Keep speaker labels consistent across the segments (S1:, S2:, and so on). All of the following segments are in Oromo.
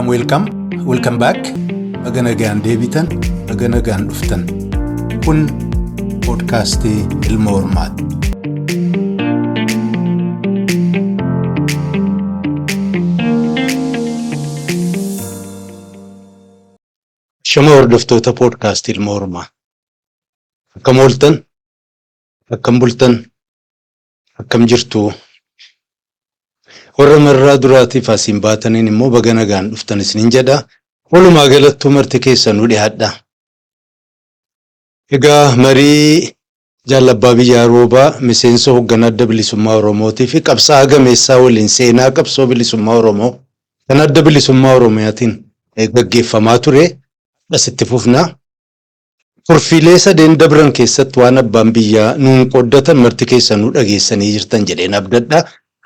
S1: Welcome back. Aganagaan deebitan, aganagaan dhuftan. Kun podcastii Ilma Hormaati. Shama hordoftoota podcastii Ilma Hormaa. Akkam ooltan, akkam bultan, akkam jirtu. Warra marraa duraatiif asiin baataniin immoo baganagaan dhuftan isiniin jedha. Walumaa galattuu marti keessanuu dhiyaadha. Egaa marii jaalabbaa biyyaa roobaa miseensa hoogganaa adda bilisummaa Oromootii fi qabsaa'aa gameessaa waliin seenaa qabsoo bilisummaa Oromoo kan adda bilisummaa Oromiyaatiin gaggeeffamaa ture asitti fufna. Turfiilee sadeen dabran keessatti waan abbaan biyyaa nuun qoddatan marti keessanuu dhageessanii jirtan jedheen abdadha.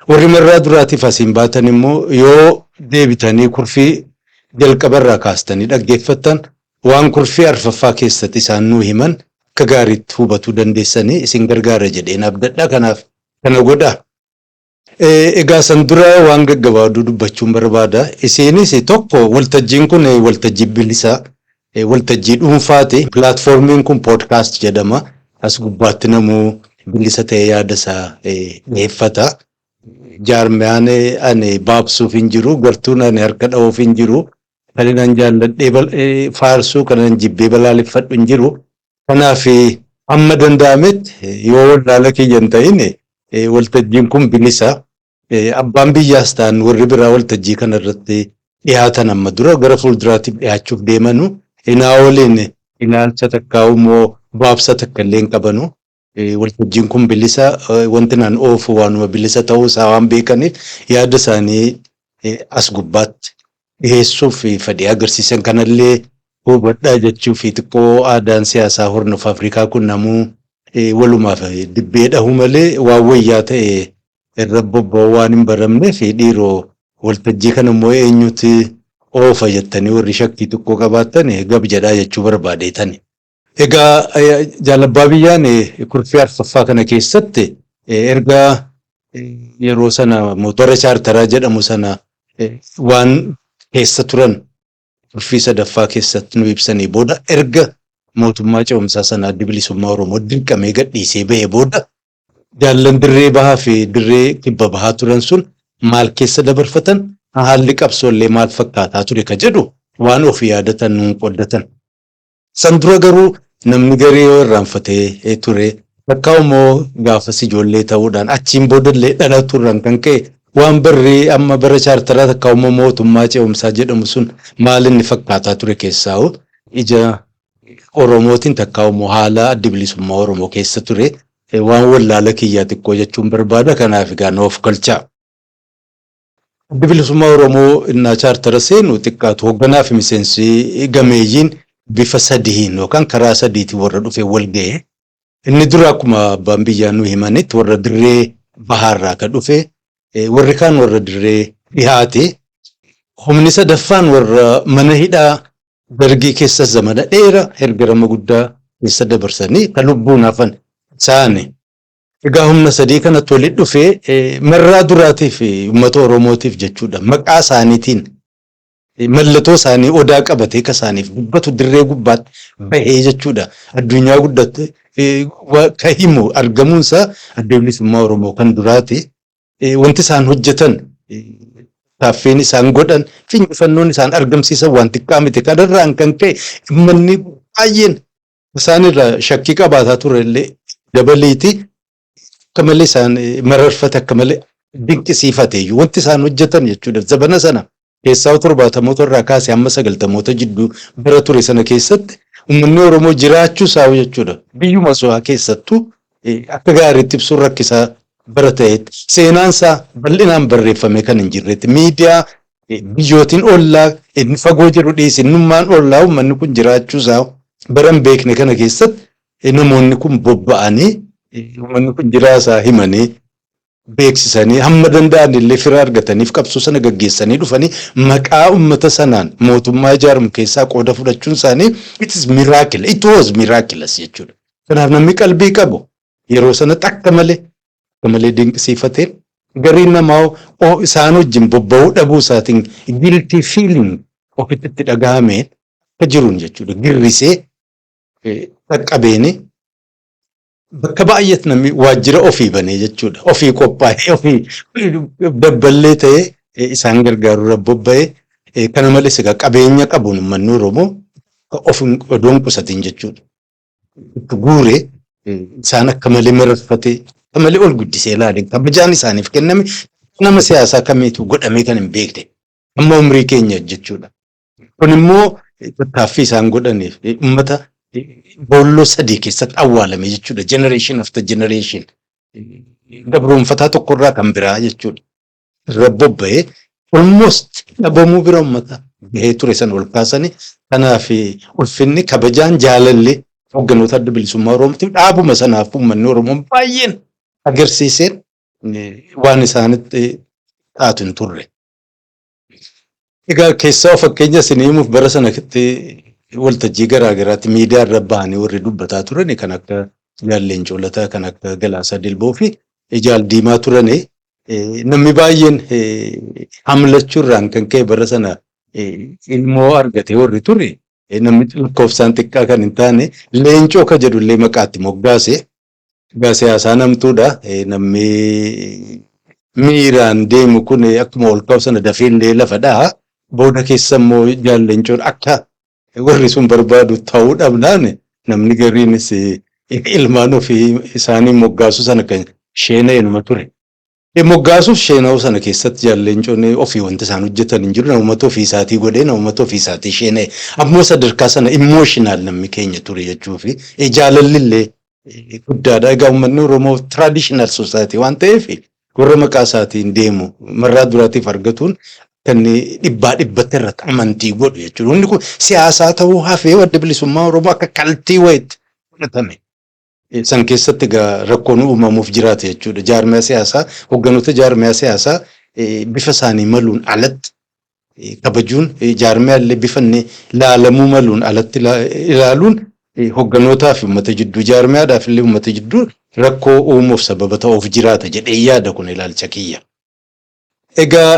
S1: Warri marraa duraatiif asiin baatan immoo yoo deebitanii kurfii jalqabarraa kaastanii dhaggeeffattan waan kurfii arfaffaa keessatti isaan nuu himan akka gaariitti hubatuu dandeessanii isin gargaara jedheen abdadha. Kanaaf kana godha. Egaa san dura waan gaggabaaduu dubbachuun barbaada. Isinis tokko waltajjiin kun waltajjii bilisaa waltajjii dhuunfaati. Pilaatfoormiin kun podcast jedhama. As gubbaatti namuu bilisa ta'ee yaada isaa dhiyeeffata. Jaarmiyaan ani baabsuuf hin jiru, gartuun ani harka dha'uuf hin jiru, kan ani jaalladhee faarsuu kan ani jibbee balaaleffadhu hin jiru. Kanaaf amma danda'ametti yoo wallaala kiyya hin ta'in waltajjiin kun bilisa. Abbaan biyyaas ta'an warri biraa waltajjii kanarratti dhiyaatan amma dura gara fuulduraatiif dhiyaachuuf deemanu. Inaa waliin ilaalcha takkaa immoo baabsa takka illee hin qabanu. Waltajjiin kun bilisa wanti naan oofu waanuma bilisa ta'uu isaa waan beekaniif yaada isaanii as gubbaatti dhiyeessuuf fedhii agarsiisan kanallee hubadhaa jechuu fi xiqqoo aadaan siyaasaa hornuuf Afrikaa kun namuu walumaaf dibbee dhahuu malee waan wayyaa ta'e irra bobba'uu waan hin baramneef dhiiroo waltajjii kana immoo eenyutti oofa jettanii warri shakkii xiqqoo qabaatan gab jedhaa jechuu barbaadeetani. Egaa jaalabbaa biyyaan kurfii arfaffaa kana keessatti erga yeroo sana motora chaartaraa jedhamu sana waan keessa turan kurfii sadaffaa keessatti nu ibsanii booda erga mootummaa ce'umsaa sana adda bilisummaa Oromoo dirqamee gadhiisee bahee booda jaallan dirree bahaa fi dirree kibba bahaa turan sun maal keessa dabarfatan haalli qabsoollee maal fakkaataa ture ka jedhu waan ofii yaadatan nuun qoddatan. San dura garuu namni garii yoo irraanfatee ture bakka immoo gaafas ijoollee ta'uudhaan achiin boodallee dhalatuurraan kan ka'e waan barree amma bara chaartaraa takka immoo mootummaa ce'umsaa jedhamu sun maal inni fakkaataa ture keessaa ija Oromootiin takka immoo haala adda bilisummaa Oromoo keessa ture waan wallaala kiyyaa xiqqoo jechuun barbaada. Kanaaf egaa noof galchaa. Adda bilisummaa Oromoo innaa chaartara seenu xiqqaatu hoogganaa fi miseensi gameeyyiin bifa sadiin yookaan karaa sadiitiin warra dhufee wal ga'e. Inni dura akkuma abbaan biyyaa nu himanitti warra dirree bahaarraa ka dhufe, warri kaan warra dirree dhihaate. Humni sadaffaan warra mana hidhaa dargii keessa zamana dheeraa hergarama guddaa keessa dabarsanii kan lubbuun hafan isaani. Egaa humna sadii kanatti walitti dhufee marraa duraatiif uummata Oromootiif jechuudha. Maqaa isaaniitiin mallattoo isaanii odaa qabatee ka isaaniif dubbatu dirree gubbaatti bahee jechuudha. Addunyaa guddatte ka himu argamuunsaa adda bilisummaa Oromoo kan duraati. Wanti isaan hojjetan taaffeen isaan godhan finfannoon isaan argamsiisan waan xiqqaa miti. Kanarraan kan ka'e uummanni baay'een isaanirraa shakkii qabaataa turellee dabaleeti. Akka malee isaan mararfate akka malee dinqisiifate wanti isaan hojjetan jechuudha. Zabana sana keessaa 70 irraa kaasee hamma 90 jidduu bara ture sana keessatti uummanni Oromoo jiraachuu isaa jechuudha. Biyyuma isaa keessattuu akka gaariitti ibsuun rakkisaa bara ta'etti seenaan isaa bal'inaan barreeffame kan hin jirretti miidiyaa biyyootiin ollaa inni fagoo jiru dhiisinnummaan ollaa uummanni kun jiraachuu isaa bara hin beekne kana keessatti namoonni kun bobba'anii uummanni kun jiraasaa himanii beeksisanii hamma danda'an illee fira argataniif qabsoo sana gaggeessanii dhufanii maqaa uummata sanaan mootummaa ijaaruun keessaa qooda fudhachuun isaanii it was miraculous jechuudha. Kanaaf namni qalbii qabu yeroo sana akka malee dinqisiifateen Gariin namaa isaan wajjin bobba'uu dhabuu isaatiin guilty feeling ofitti dhaga'ameen akka jiruun jechuudha. Girrisee qaqqabeeni bakka baay'eetti namni waajjira ofii banee jechuudha. Ofii qophaa'ee ofii dabballee ta'ee isaan gargaaruu bobba'ee kana malees egaa qabeenya qabuun uummanni Oromoo ofiin odoon qusatiin jechuudha. Guuree isaan akka malee mararfatee akka malee ol guddisee ilaalee kabajaan isaaniif kenname nama siyaasaa kamiitu godhamee kan hin beekne amma umrii keenya jechuudha. Kun immoo tattaaffii isaan godhaniif uummata boolloo sadii keessatti awwaalame jechuudha. Generation after generation gabroonfataa tokkorraa kan biraa jechuudha. Irra bobba'ee almost dhabamuu bira uummata gahee ture san ol kaasanii kanaaf ulfinni kabajaan jaalallee hogganoota adda bilisummaa Oromootiif dhaabuma sanaaf uummanni Oromoo baay'een agarsiiseen waan isaanitti taatu hin turre. Egaa keessaa fakkeenya isin himuuf bara sanatti waltajjii garaagaraatti miidiyaa irra bahanii warri dubbataa turan kan akka Jaalleen Coolataa kan akka Galaasaa Dilboo fi Jaal Diimaa turan namni baay'een hamlachuurraan kan ka'e bara sana ilmoo argate warri ture namni lakkoofsaan xiqqaa kan hin taane Leencoo ka jedhullee maqaatti moggaase. Egaa siyaasaa namtuudha namni miiraan deemu kun akkuma ol ka'u sana dafeellee lafa dhaha. Booda keessa immoo Jaal Leencoon akka warri sun barbaadu ta'uu dhabnaan namni gariinis ilmaan ofii isaanii moggaasu sana kan sheena'inuma ture. Moggaasuuf sheena'uu sana keessatti Jaal Leencoon ofii wanti isaan hojjetan hin jiru. Namummaa ofii isaatii godhee namummaa ofii isaatii sheena'e. Ammoo sadarkaa sana emotional namni keenya ture jechuufi jaalallillee guddaadha. Egaa uummanni Oromoo traditional society waan ta'eef warra maqaa isaatiin deemu marraa duraatiif argatuun kan dhibbaa dhibbatti irratti amantii godhu jechuudha. Hundi kun siyaasaa ta'uu hafee adda bilisummaa Oromoo akka kaltii wayiitti fudhatame. San keessatti egaa rakkoon uumamuuf jiraate jechuudha. Jaarmiyaa siyaasaa hogganoota jaarmiyaa siyaasaa bifa isaanii maluun alatti kabajuun jaarmiyaa illee bifa laalamuu maluun alatti ilaaluun hogganootaa fi uummata jidduu jaarmiyaadhaaf illee uummata jidduu rakkoo uumuuf sababa ta'uuf jiraata jedhee yaada kun ilaalcha kiyya. Egaa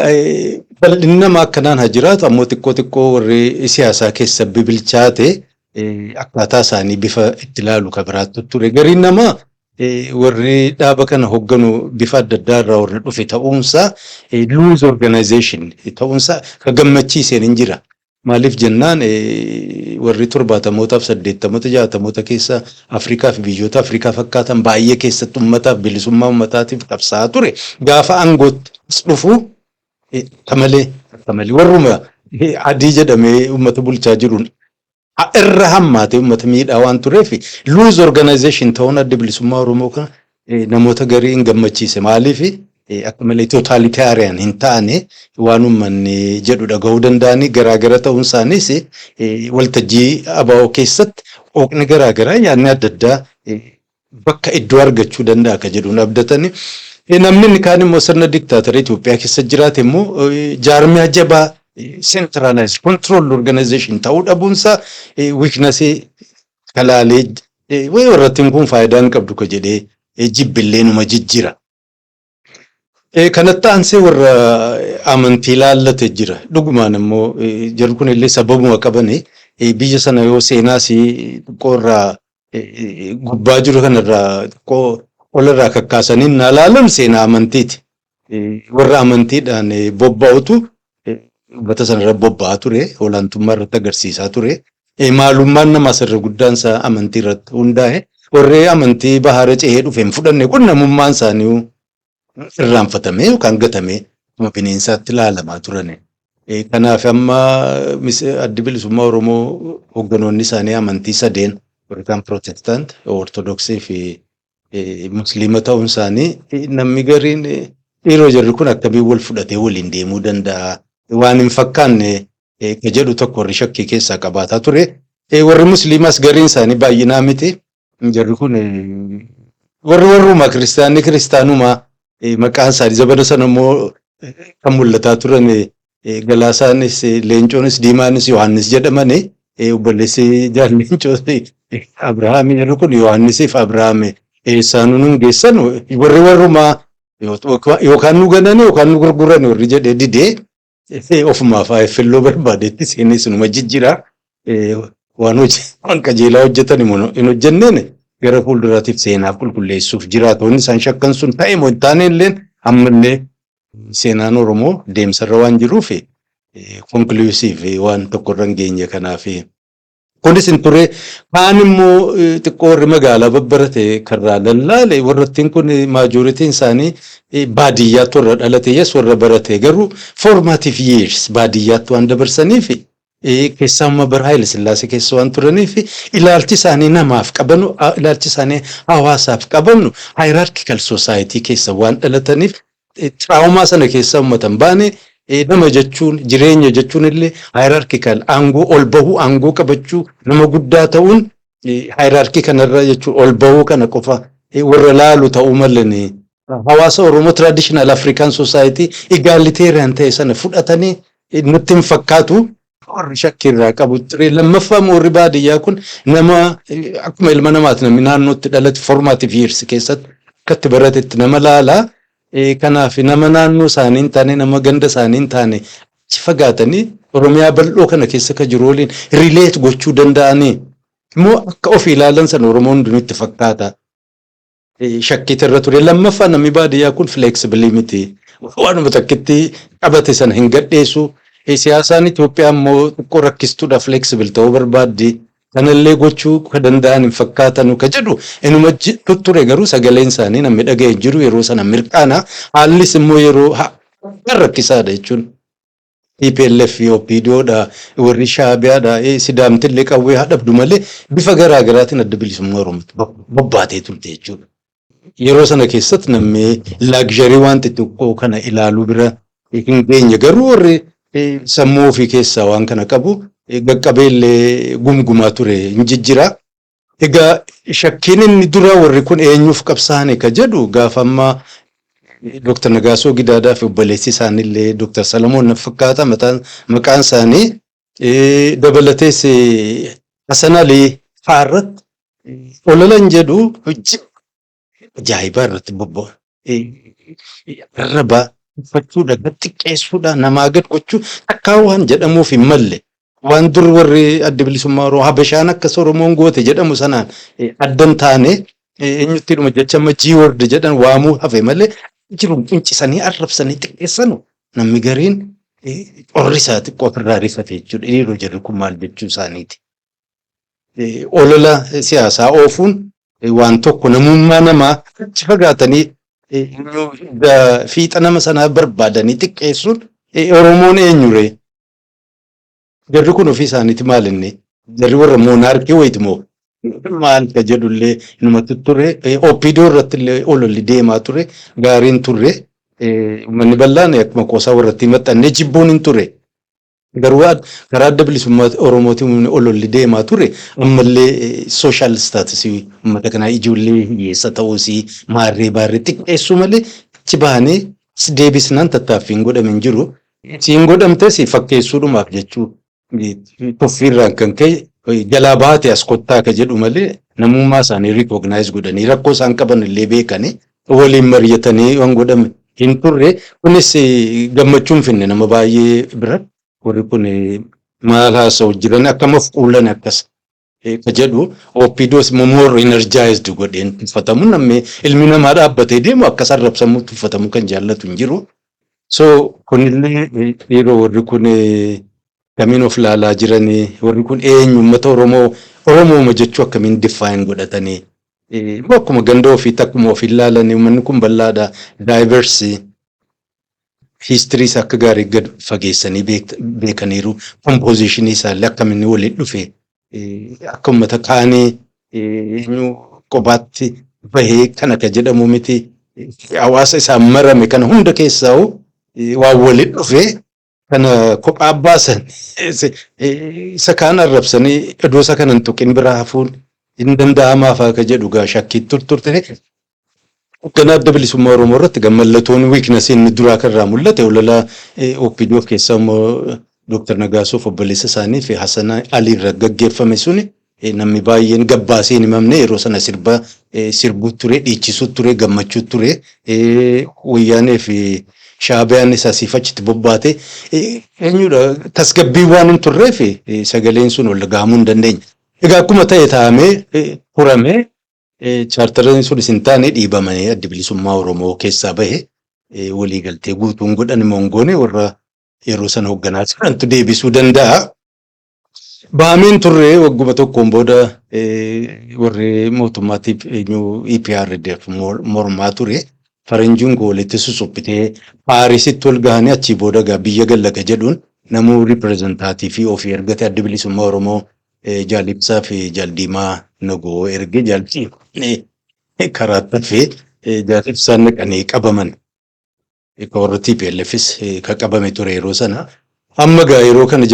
S1: bal'inni nama akkanaan haa jiraatu ammoo xiqqoo warri siyaasaa keessa bibilchaate akkaataa isaanii bifa itti ilaalu kan biraatti ture. Gariin namaa warri dhaaba kana hogganu bifa adda addaa irraa warri dhufe ta'uunsaa loose organization ta'uunsaa kan gammachiiseen hin jira. Maaliif jennaan warri 70mootaaf 80moota 60moota keessa Afrikaa fi biyyoota Afrikaa fakkaatan baay'ee keessatti uummataaf bilisummaa uummataatiif qabsaa'aa ture. Gaafa aangootti dhufu kamalee warruma adii jedhamee uummata bulchaa jiruun irra hammaatee uummata miidhaa waan tureef loose organization ta'uun adda bilisummaa Oromoo kana namoota garii hin gammachiise. Maaliif akka malee totalitarian hin taane waan uummanni jedhu dhaga'uu danda'anii garaagara ta'uun isaaniis waltajjii ABO keessatti hooqni garaagaraa yaadni adda addaa bakka iddoo argachuu danda'a akka jedhuun abdatanii. Namni inni kaan immoo sirna diktaatara Itoophiyaa keessa jiraate immoo jaarmiyaa jabaa centralized control organization ta'uu dhabuunsaa weakness kalaalee warrattiin kun faayidaa hin qabdu ka jedhee jibbillee numa jijjira. Kanatti aansee warra amantii laallate jira. Dhugumaan immoo jarri kun illee sababuma qabanii biyya sana yoo seenaas xiqqoorraa gubbaa jiru kanarraa xiqqoo olarraa kakkaasanii na laalan seenaa amantiiti. Warra amantiidhaan bobba'utu uummata sanarra bobba'aa ture. Olaantummaa irratti agarsiisaa ture. Maalummaan nama asirra guddaan isaa amantii irratti hundaa'e. Warri amantii bahaara ce'ee dhufe hin fudhanne kun namummaan isaanii irraanfatamee yookaan gatamee akkuma bineensaatti ilaalamaa turani. Kanaaf amma addi bilisummaa Oromoo hogganoonni isaanii amantii sadeen warri Protestant, Ortodoksii fi Musliima ta'uun isaanii namni gariin yeroo jarri kun akkamiin wal fudhatee waliin deemuu danda'a waan hin fakkaanne ka jedhu tokko warri shakkii keessaa qabaataa ture. Warri Musliimaas gariin isaanii baay'inaa miti. Jarri kun warrumaa kiristaanumaa maqaan isaanii zabana sana immoo kan mul'ataa turan Galaasaanis Leencoonis Diimaanis Yohaannis jedhamani obboleessi Jaal Leencoo Abrahaamii jedhu kun Yohaannisiif Abrahaame isaanuun geessan warrumaa yookaan nu gananii yookaan nu gurguran warri jedhee didee ofumaaf filloo barbaadetti seenee sunuma jijjiiraa waan qajeelaa hojjetan hin hojjenneen gara fuulduraatiif seenaaf qulqulleessuuf jiraatonni isaan shakkan sun ta'e moo hin taane illee ammallee seenaan Oromoo deemsarra waan jiruuf konklusiiv waan tokkorra hin geenye kanaaf. Kunis hin turre kaan immoo xiqqoo warri magaalaa babbarate karraa lallaale warrattiin kun maajoritiin isaanii baadiyyaatti warra dhalate yes warra barate garuu formative years baadiyyaatti waan dabarsaniif keessummaa bara Haayile Sillaasee keessa waan turaniif ilaalchi isaanii namaaf qabanu ilaalchi isaanii hawaasaaf qabanu hierarchical society keessa waan dhalataniif traaumaa sana keessa ummatan baane nama jechuun jireenya jechuun illee hierarchical aangoo ol bahuu aangoo qabachuu nama guddaa ta'uun hierarchii kanarra jechuun ol bahuu kana qofa warra laalu ta'uu mallan hawaasa Oromoo traditional African society egalitarian ta'e sana fudhatanii nutti hin fakkaatu warri shakkirraa qabu ture lammaffaa warri baadiyyaa kun nama akkuma ilma namaati namni naannootti dhalate formative years keessatti akkatti baratetti nama laalaa. Kanaaf nama naannoo isaanii hin taane nama ganda isaanii hin taane achi fagaatanii Oromiyaa bal'oo kana keessa ka jiru waliin relate gochuu danda'anii immoo akka of ilaalan sana Oromoon hundumatti fakkaata. Shakkii irra ture lammaffaa namni baadiyyaa kun flexible miti waanuma takkitti qabate sana hin gadheessu siyaasaan Itoophiyaa immoo xiqqoo rakkistuudha flexible ta'uu barbaaddi. Kanallee gochuu ka danda'an hin fakkaatanu ka jedhu inuma ture garuu sagaleen isaanii namni dhaga'ee jiru yeroo sana mirqaana haallis immoo yeroo rakkisaadha jechuun TPLF OPDOdha warri Shaabiyaadha Sidaamtillee qawwee hadhabdu malee bifa garaa garaatiin adda bilisummaa Oromootti bobbaatee turte jechuudha. Yeroo sana keessatti namni luxury waan xixiqqoo kana ilaaluu bira hin geenye garuu warri sammuu ofii keessaa waan kana qabu gaqqabeellee gumgumaa ture hin jijjiira. Egaa shakkiin inni dura warri kun eenyuuf qabsaa'ane ka jedhu gaafa ammaa Dr. Nagaasoo Gidaadaa fi obboleessi isaaniillee Dr. Salamoon na fakkaata maqaan isaanii dabalatees Hasan Alii fa'aarratti ololan jedhu hojii ajaa'ibaa irratti bobba'u. Rarrabaa uffachuudha gad xiqqeessuudha namaa gad gochuu takkaa waan jedhamuuf hin malle. Waan dur warri adda bilisummaa Oromoo Habashaan akkas Oromoon goote jedhamu sanaan addan taane eenyutti dhuma jecha majii word jedhan waamuu hafe malee jiru qincisanii arrabsanii xiqqeessanu namni gariin qorri isaa xiqqoo ofirraa rifate jechuudha. Yeroo jedhu kun maal jechuu isaaniiti. Olola siyaasaa oofuun waan tokko namummaa namaa achi fagaatanii fiixa nama sanaa barbaadanii xiqqeessuun Oromoon eenyuree? Jarri kun ofii isaaniiti maal inni jarri warra moonaarkii wayiti moo maal ka jedhullee inumatti ture OPDO irratti illee ololli deemaa ture gaariin turre manni bal'aan akkuma qoosaa warratti maxxannee jibbuun hin ture garuu karaa adda bilisummaa Oromootiin ololli deemaa ture ammallee social status uummata kanaa ijoollee hiyyeessa ta'uusii maarree baarree xiqqeessuu malee achi baanee deebisnaan tattaaffiin godhame hin jiru siin godhamtes fakkeessuudhumaaf jechuu. Tuffiirraan kan ka'e jalaa baate as kottaa ka jedhu malee namummaa isaanii recognize godhanii rakkoo isaan qaban illee beekanii waliin mari'atanii waan godhame hin turre kunis gammachuun finne nama baay'ee biratti warri kun maal haasa'u jiran akkamaaf quulan akkas ka jedhu OPDOs more energized godheen tuffatamu namni ilmi namaa dhaabbatee deemu akkas arrabsamuu tuffatamu kan jaallatu hin jiru. So kunillee yeroo warri kun kamiin of laalaa jiranii warri kun eenyu uummata Oromoo jechuu akkamiin define godhatanii akkuma ganda ofii akkuma of ilaalanii uummanni kun bal'aadha diverse history isaa akka gaarii gad fageessanii beekaniiru composition isaallee akkamiin waliin dhufe akka uummata kaanii eenyu qobaatti bahee kana ka jedhamu miti hawaasa isaa marame kana hunda keessaa waan waliin dhufe. Kana kophaa baasan isa kaan arrabsanii iddoo isa kanan tuqin biraa hafuun hin danda'amaaf akka jedhu gaa shakkii turte. Hoogganaa adda bilisummaa Oromoo irratti mallattooon weakness inni duraa kanarraa mul'ate olola OPDO keessaa immoo Dr. Nagaasoo obboleessa isaanii fi Hasan Alii irra gaggeeffame suni namni baay'een gabbaasee hin himamne yeroo sana sirbuu ture, dhiichisuu ture, gammachuu ture. Wayyaanee fi shaabiyaan isaasiif achitti bobbaate. Eenyudha tasgabbii waan hin turreef sagaleen sun ol gahamuu hin dandeenye. Egaa akkuma ta'e taa'amee furamee chaartareen sun isin taane dhiibamanii adda bilisummaa Oromoo keessaa bahe waliigaltee guutuun godhan mongoone warra yeroo sana hoogganaa jirantu deebisuu danda'a. Bahameen turre wagguma tokkoon booda warri mootummaatiif EPRDF mormaa ture. Faranjiin walitti susuphitee Paarisitti ol gahanii achii booda biyya gallaga jedhuun namuu ripireezentaatifii ofii ergate adda bilisummaa Oromoo Jaalibsaa fi Jaaldiimaa Nagoo erge Jaaldiimaa karaa tafee Jaalibsaan naqanii qabaman. Warra TPLFis kan qabame ture yeroo sana. Amma gaa yeroo kana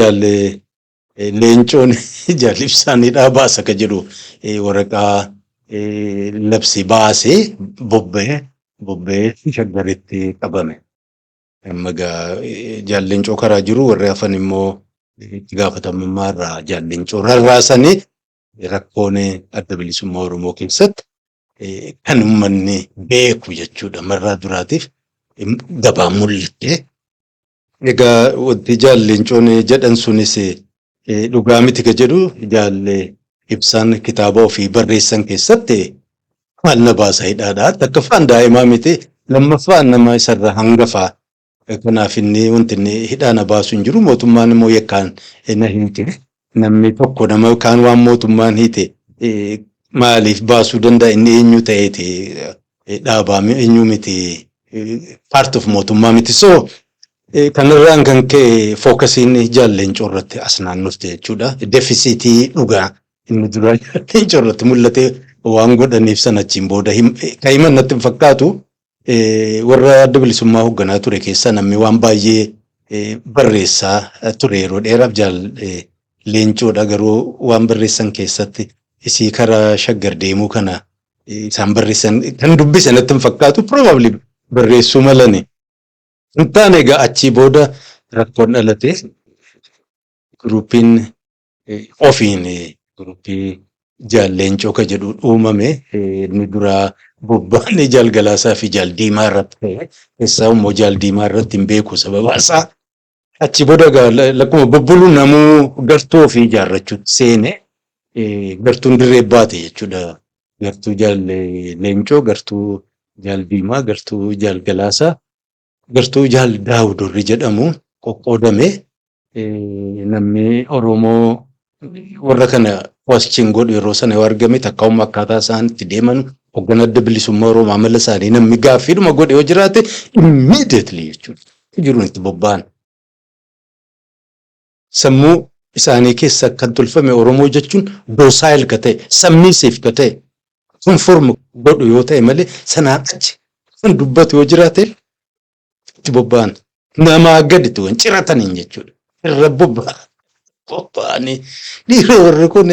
S1: Leencoon Jaalibsaan baasa ka jedhu waraqaa labsii baasee bobba'ee shaggaritti qabame. Amma gaa Leencoo karaa jiru warri hafan immoo itti gaafatamummaa irraa Leencoo rarraasanii rakkoon adda bilisummaa Oromoo keessatti kan uummanni beeku jechuudha. Marraa duraatiif gabaa mul'atte. Egaa wanti Leencoon jedhan sunis dhugaa miti ka jedhu ibsaan kitaaba ofii barreessan keessatti maal na baasa hidhaadhaa. Takkaffaan daa'imaa miti, lammaffaan nama isarra hangafaa. Kanaaf inni wanti inni hidhaa na baasu hin jiru. Mootummaan immoo yakkaan na hiite. Namni tokko nama kaan waan mootummaan hiite maaliif baasuu danda'a? Inni eenyu ta'eeti dhaabaame eenyu miti, part of mootummaa miti. So kanarraan kan ka'e fookasiin Leencoo irratti as naannofte jechuudha. Defisiitii dhugaa inni dura Leencoo irratti mul'ate waan godhaniif sana achiin booda kan himan natti hin fakkaatu. Warra adda bilisummaa hoogganaa ture keessa namni waan baay'ee barreessaa ture yeroo dheeraaf Leencoodha. Garuu waan barreessan keessatti isii karaa shaggar deemuu kana isaan barreessan kan dubbisan natti hin fakkaatu. Probably barreessuu malani. Hin taane egaa achii booda rakkoon dhalate guruupiin ofiin guruupii Leencoo ka jedhu uumame. Inni duraa bobba'anii Galaasaa fi Diimaa irratti ta'e. Keessaa immoo Diimaa irratti hin beeku sababa isaa. Achi booda lakkuma bobbuluun namuu gartuu ofii ijaarrachuutti seene gartuun dirree baate jechuudha. Gartuu Leencoo, gartuu Diimaa, gartuu Galaasaa, gartuu Daawudorri jedhamu qoqqoodame. Namni Oromoo warra kana waaschiin godhu yeroo sana yoo argame takkaa'uma akkaataa isaan itti deeman hoogganaa adda bilisummaa Oromoo amala isaanii namni gaaffiidhuma godhe yoo jiraate immediately jechuudha. Jiruun itti bobba'an. Sammuu isaanii keessa kan tolfame Oromoo jechuun docile ka ta'e, submissive ka ta'e, conform godhu yoo ta'e malee sanaan achi kan dubbatu yoo jiraate itti bobba'an. Namaa gaditti waan cirataniin jechuudha. Irra bobba'anii dhiira warri kun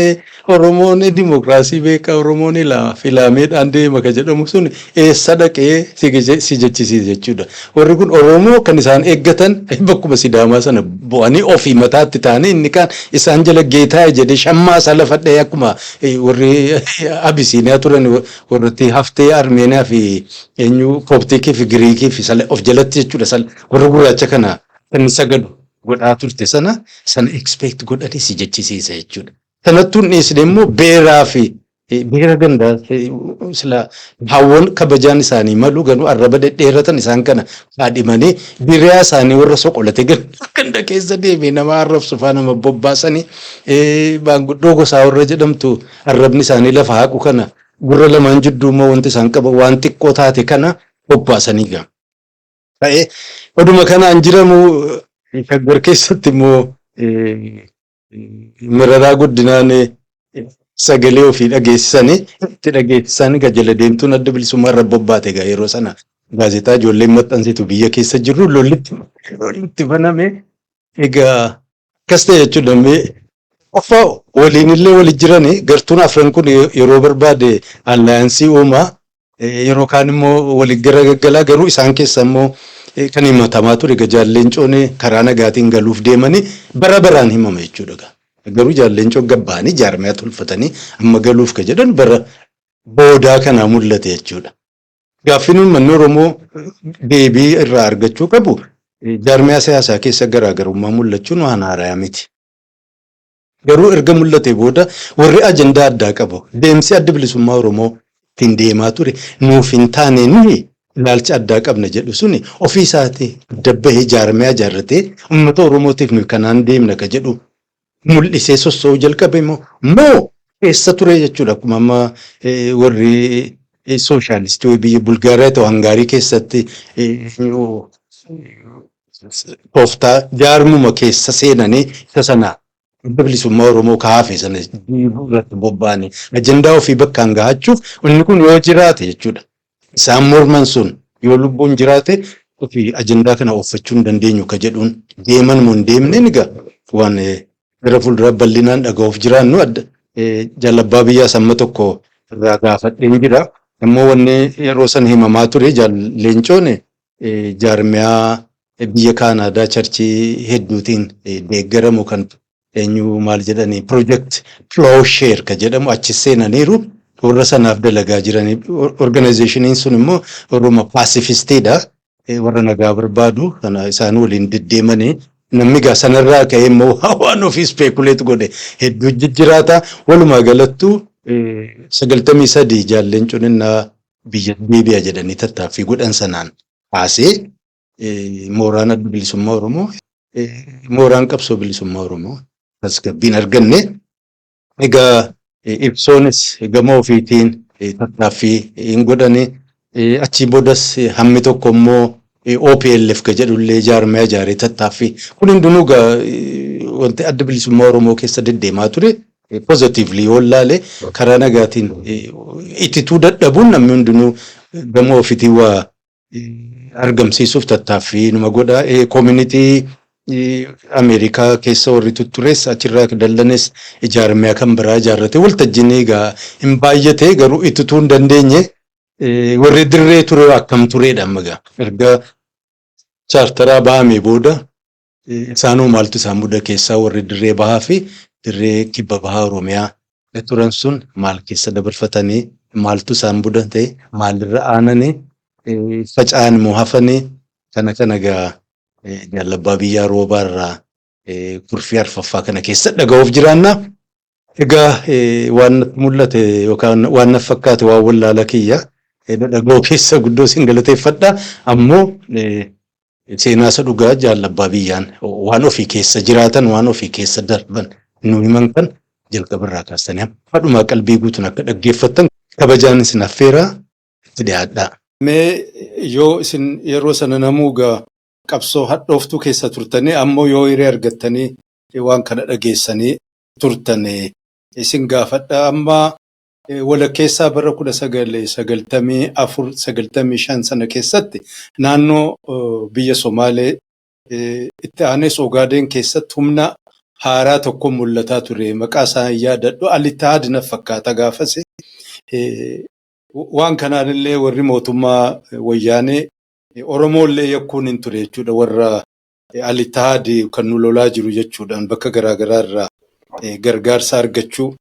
S1: Oromoon dimokiraasii beekaa, Oromoon filaameedhaan deema ka jedhamu sun eessa dhaqee si jechisiisa jechuudha. Warri kun Oromoo kan isaan eeggatan bakkuma Sidaamaa sana bu'anii ofii mataatti ta'anii inni kaan isaan jala geetaa jedhee shammaa isaa lafa dha'ee akkuma warri Abisiiniyaa turan warratti haftee Armeeniyaa fi Kooptikii fi Giriikii fi of jalatti jechuudha. Warri gurraacha kana kan sagadu godhaa turte sana expect godhanii si jechisiisa jechuudha. Kanattuun dhiisne immoo beeraa fi beera gandaa sila hawwan kabajaan isaanii malu ganuu arraba dhedheeratan isaan kana kaadhimanii biriyaa isaanii warra soqolate ganda keessa deemee nama arrabsu faa nama bobbaasanii baanguddoo gosaa warra jedhamtu arrabni isaanii lafa haqu kana gurra lamaan jidduu immoo wanti isaan qaba waan xiqqoo taate kana bobbaasanii gama. Ta'ee oduma kanaan jiramu shaggar keessatti immoo Mararaa Guddinaan sagalee ofii dhageessisanii itti dhageessisanii jala deemtuun adda bilisummaa irra bobbaate egaa yeroo sana gaazexaa ijoolleen maxxansitu biyya keessa jirru lollitti baname. Egaa akkas ta'e jechuudha. Qofa waliin illee waliin jiranii gartuun afran kun yeroo barbaade allaayansii uumaa yeroo kaan immoo waliin garagaraa garuu isaan keessa immoo kan himatamaa ture Leencoon karaa nagaatiin galuuf deemanii bara baraan himama jechuudha. garuu jaallenchoo gabbaanii jaarmiyaa tolfatanii amma galuuf ka jedhan bara boodaa kana mul'ate jechuudha. Gaaffiin uummanni Oromoo deebii irraa argachuu qabu jaarmiyaa siyaasaa keessa garaagarummaa mul'achuun waan haaraa miti. Garuu erga mul'ate booda warri ajandaa addaa qabu deemsi adda bilisummaa Oromoo ittiin deemaa ture nuuf hin taane nuyi ilaalcha addaa qabna jedhu suni ofii isaatii dabbahee jaarmiyaa ijaarratee uummata Oromootiif nuyi kanaan deemna ka jedhu mul'isee sossoo'uu jalqabe moo keessa ture jechuudha. Akkuma amma warri sooshaalistii biyya Bulgaariyaa ta'u Hangaarii keessatti tooftaa jaarmuma keessa seenanii isa sanaa adda bilisummaa Oromoo kaafe sana irratti bobba'anii ajandaa ofii bakkaan gahachuuf inni kun yoo jiraate jechuudha. Isaan morman sun yoo lubbuun jiraate ofii ajandaa kana oofachuu hin dandeenyu ka jedhuun deeman moo hin deemne ni gaa waan gara fuulduraa bal'inaan dhaga'uuf jiraannu jaalabbaa biyyaa samma tokko irraa gaafadheen jira. Ammoo wanni yeroo san himamaa ture Leencoon jaarmiyaa biyya Kaanaadaa charchii hedduutiin deeggaramu kan eenyu maal jedhanii project Plowshare ka jedhamu achi seenaniiru warra sanaaf dalagaa jiranii organizationin sun immoo Oromoo pacifistiidha. Warra nagaa barbaadu kana isaan waliin deddeemanii namni gaa sanarraa ka'ee immoo waan ofii speculate godhe hedduu jijjiraata. Walumaa galattuu 93 Jaallencoon innaa biyya deebi'a jedhanii tattaaffii godhan sanaan kaasee mooraan adda bilisummaa Oromoo mooraan qabsoo bilisummaa Oromoo tasgabbiin arganne. Egaa ibsoonis gama ofiitiin tattaaffii hin godhane achi boodas hammi tokko immoo OPLF ka jedhullee jaarmiyaa ijaaree tattaaffii kun hundinuu gaa wanti adda bilisummaa Oromoo keessa deddeemaa ture positively yoo ilaale karaa nagaatiin ittituu dadhabuun namni hundinuu gama ofiitii waa argamsiisuuf tattaaffii numa godha. Community Ameerikaa keessa warri tuttures achirraa dallanes jaarmiyaa kan biraa ijaarrate waltajjiin egaa hin baay'ate garuu ittituu hin dandeenye warri dirree ture akkam tureedha amma gaa erga chaartaraa bahamee booda isaanuu maaltu isaan muda keessaa warri dirree bahaa fi dirree kibba bahaa Oromiyaa turan sun maal keessa dabarfatanii maaltu isaan mudate maalirra aananii faca'an moo hafanii kana gaa jaalabbaa biyyaa roobaarraa kurfii arfaffaa kana keessa dhaga'uuf jiraanna. Egaa waan mul'ate yookaan waan fakkaate waan wallaala kiyya dhaga'uu keessa guddoo sin galateeffadha. Ammoo seenaa isa dhugaa jaalabbaa biyyaan waan ofii keessa jiraatan waan ofii keessa darban nu himan kan jalqabarraa kaastanii hadhumaa qalbii guutuun akka dhaggeeffattan kabajaan isin affeeraa itti dhiyaadhaa. Mee yoo isin yeroo sana namuugaa qabsoo hadhooftuu keessa turtanii ammoo yoo hiree argattanii waan kana dhageessanii turtanii isin gaafadha. Amma walakkeessaa bara 1994-95 sana keessatti naannoo biyya Somaalee itti aanes Ogaadeen keessatti humna haaraa tokko mul'ataa ture. Maqaa isaa yaadadhu Alittihaad na fakkaata gaafase. Waan kanaanillee warri mootummaa wayyaanee Oromoollee yakkuun hin ture jechuudha. Warra Alittihaad kan nu lolaa jiru jechuudhaan bakka garaagaraa irraa gargaarsa argachuu.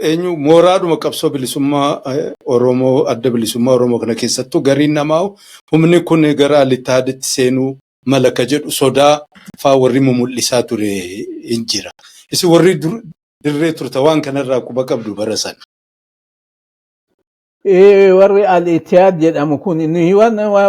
S1: Eenyu mooraadhuma qabsoo bilisummaa Oromoo adda bilisummaa Oromoo kana keessattuu gariin namaa humni kun gara Alittihaaditti seenuu mala ka jedhu sodaa faa warri mul'isaa ture hin jira. Isin warri dirree turta waan kanarraa quba qabdu bara sana.
S2: Warri Alittihaad jedhamu kun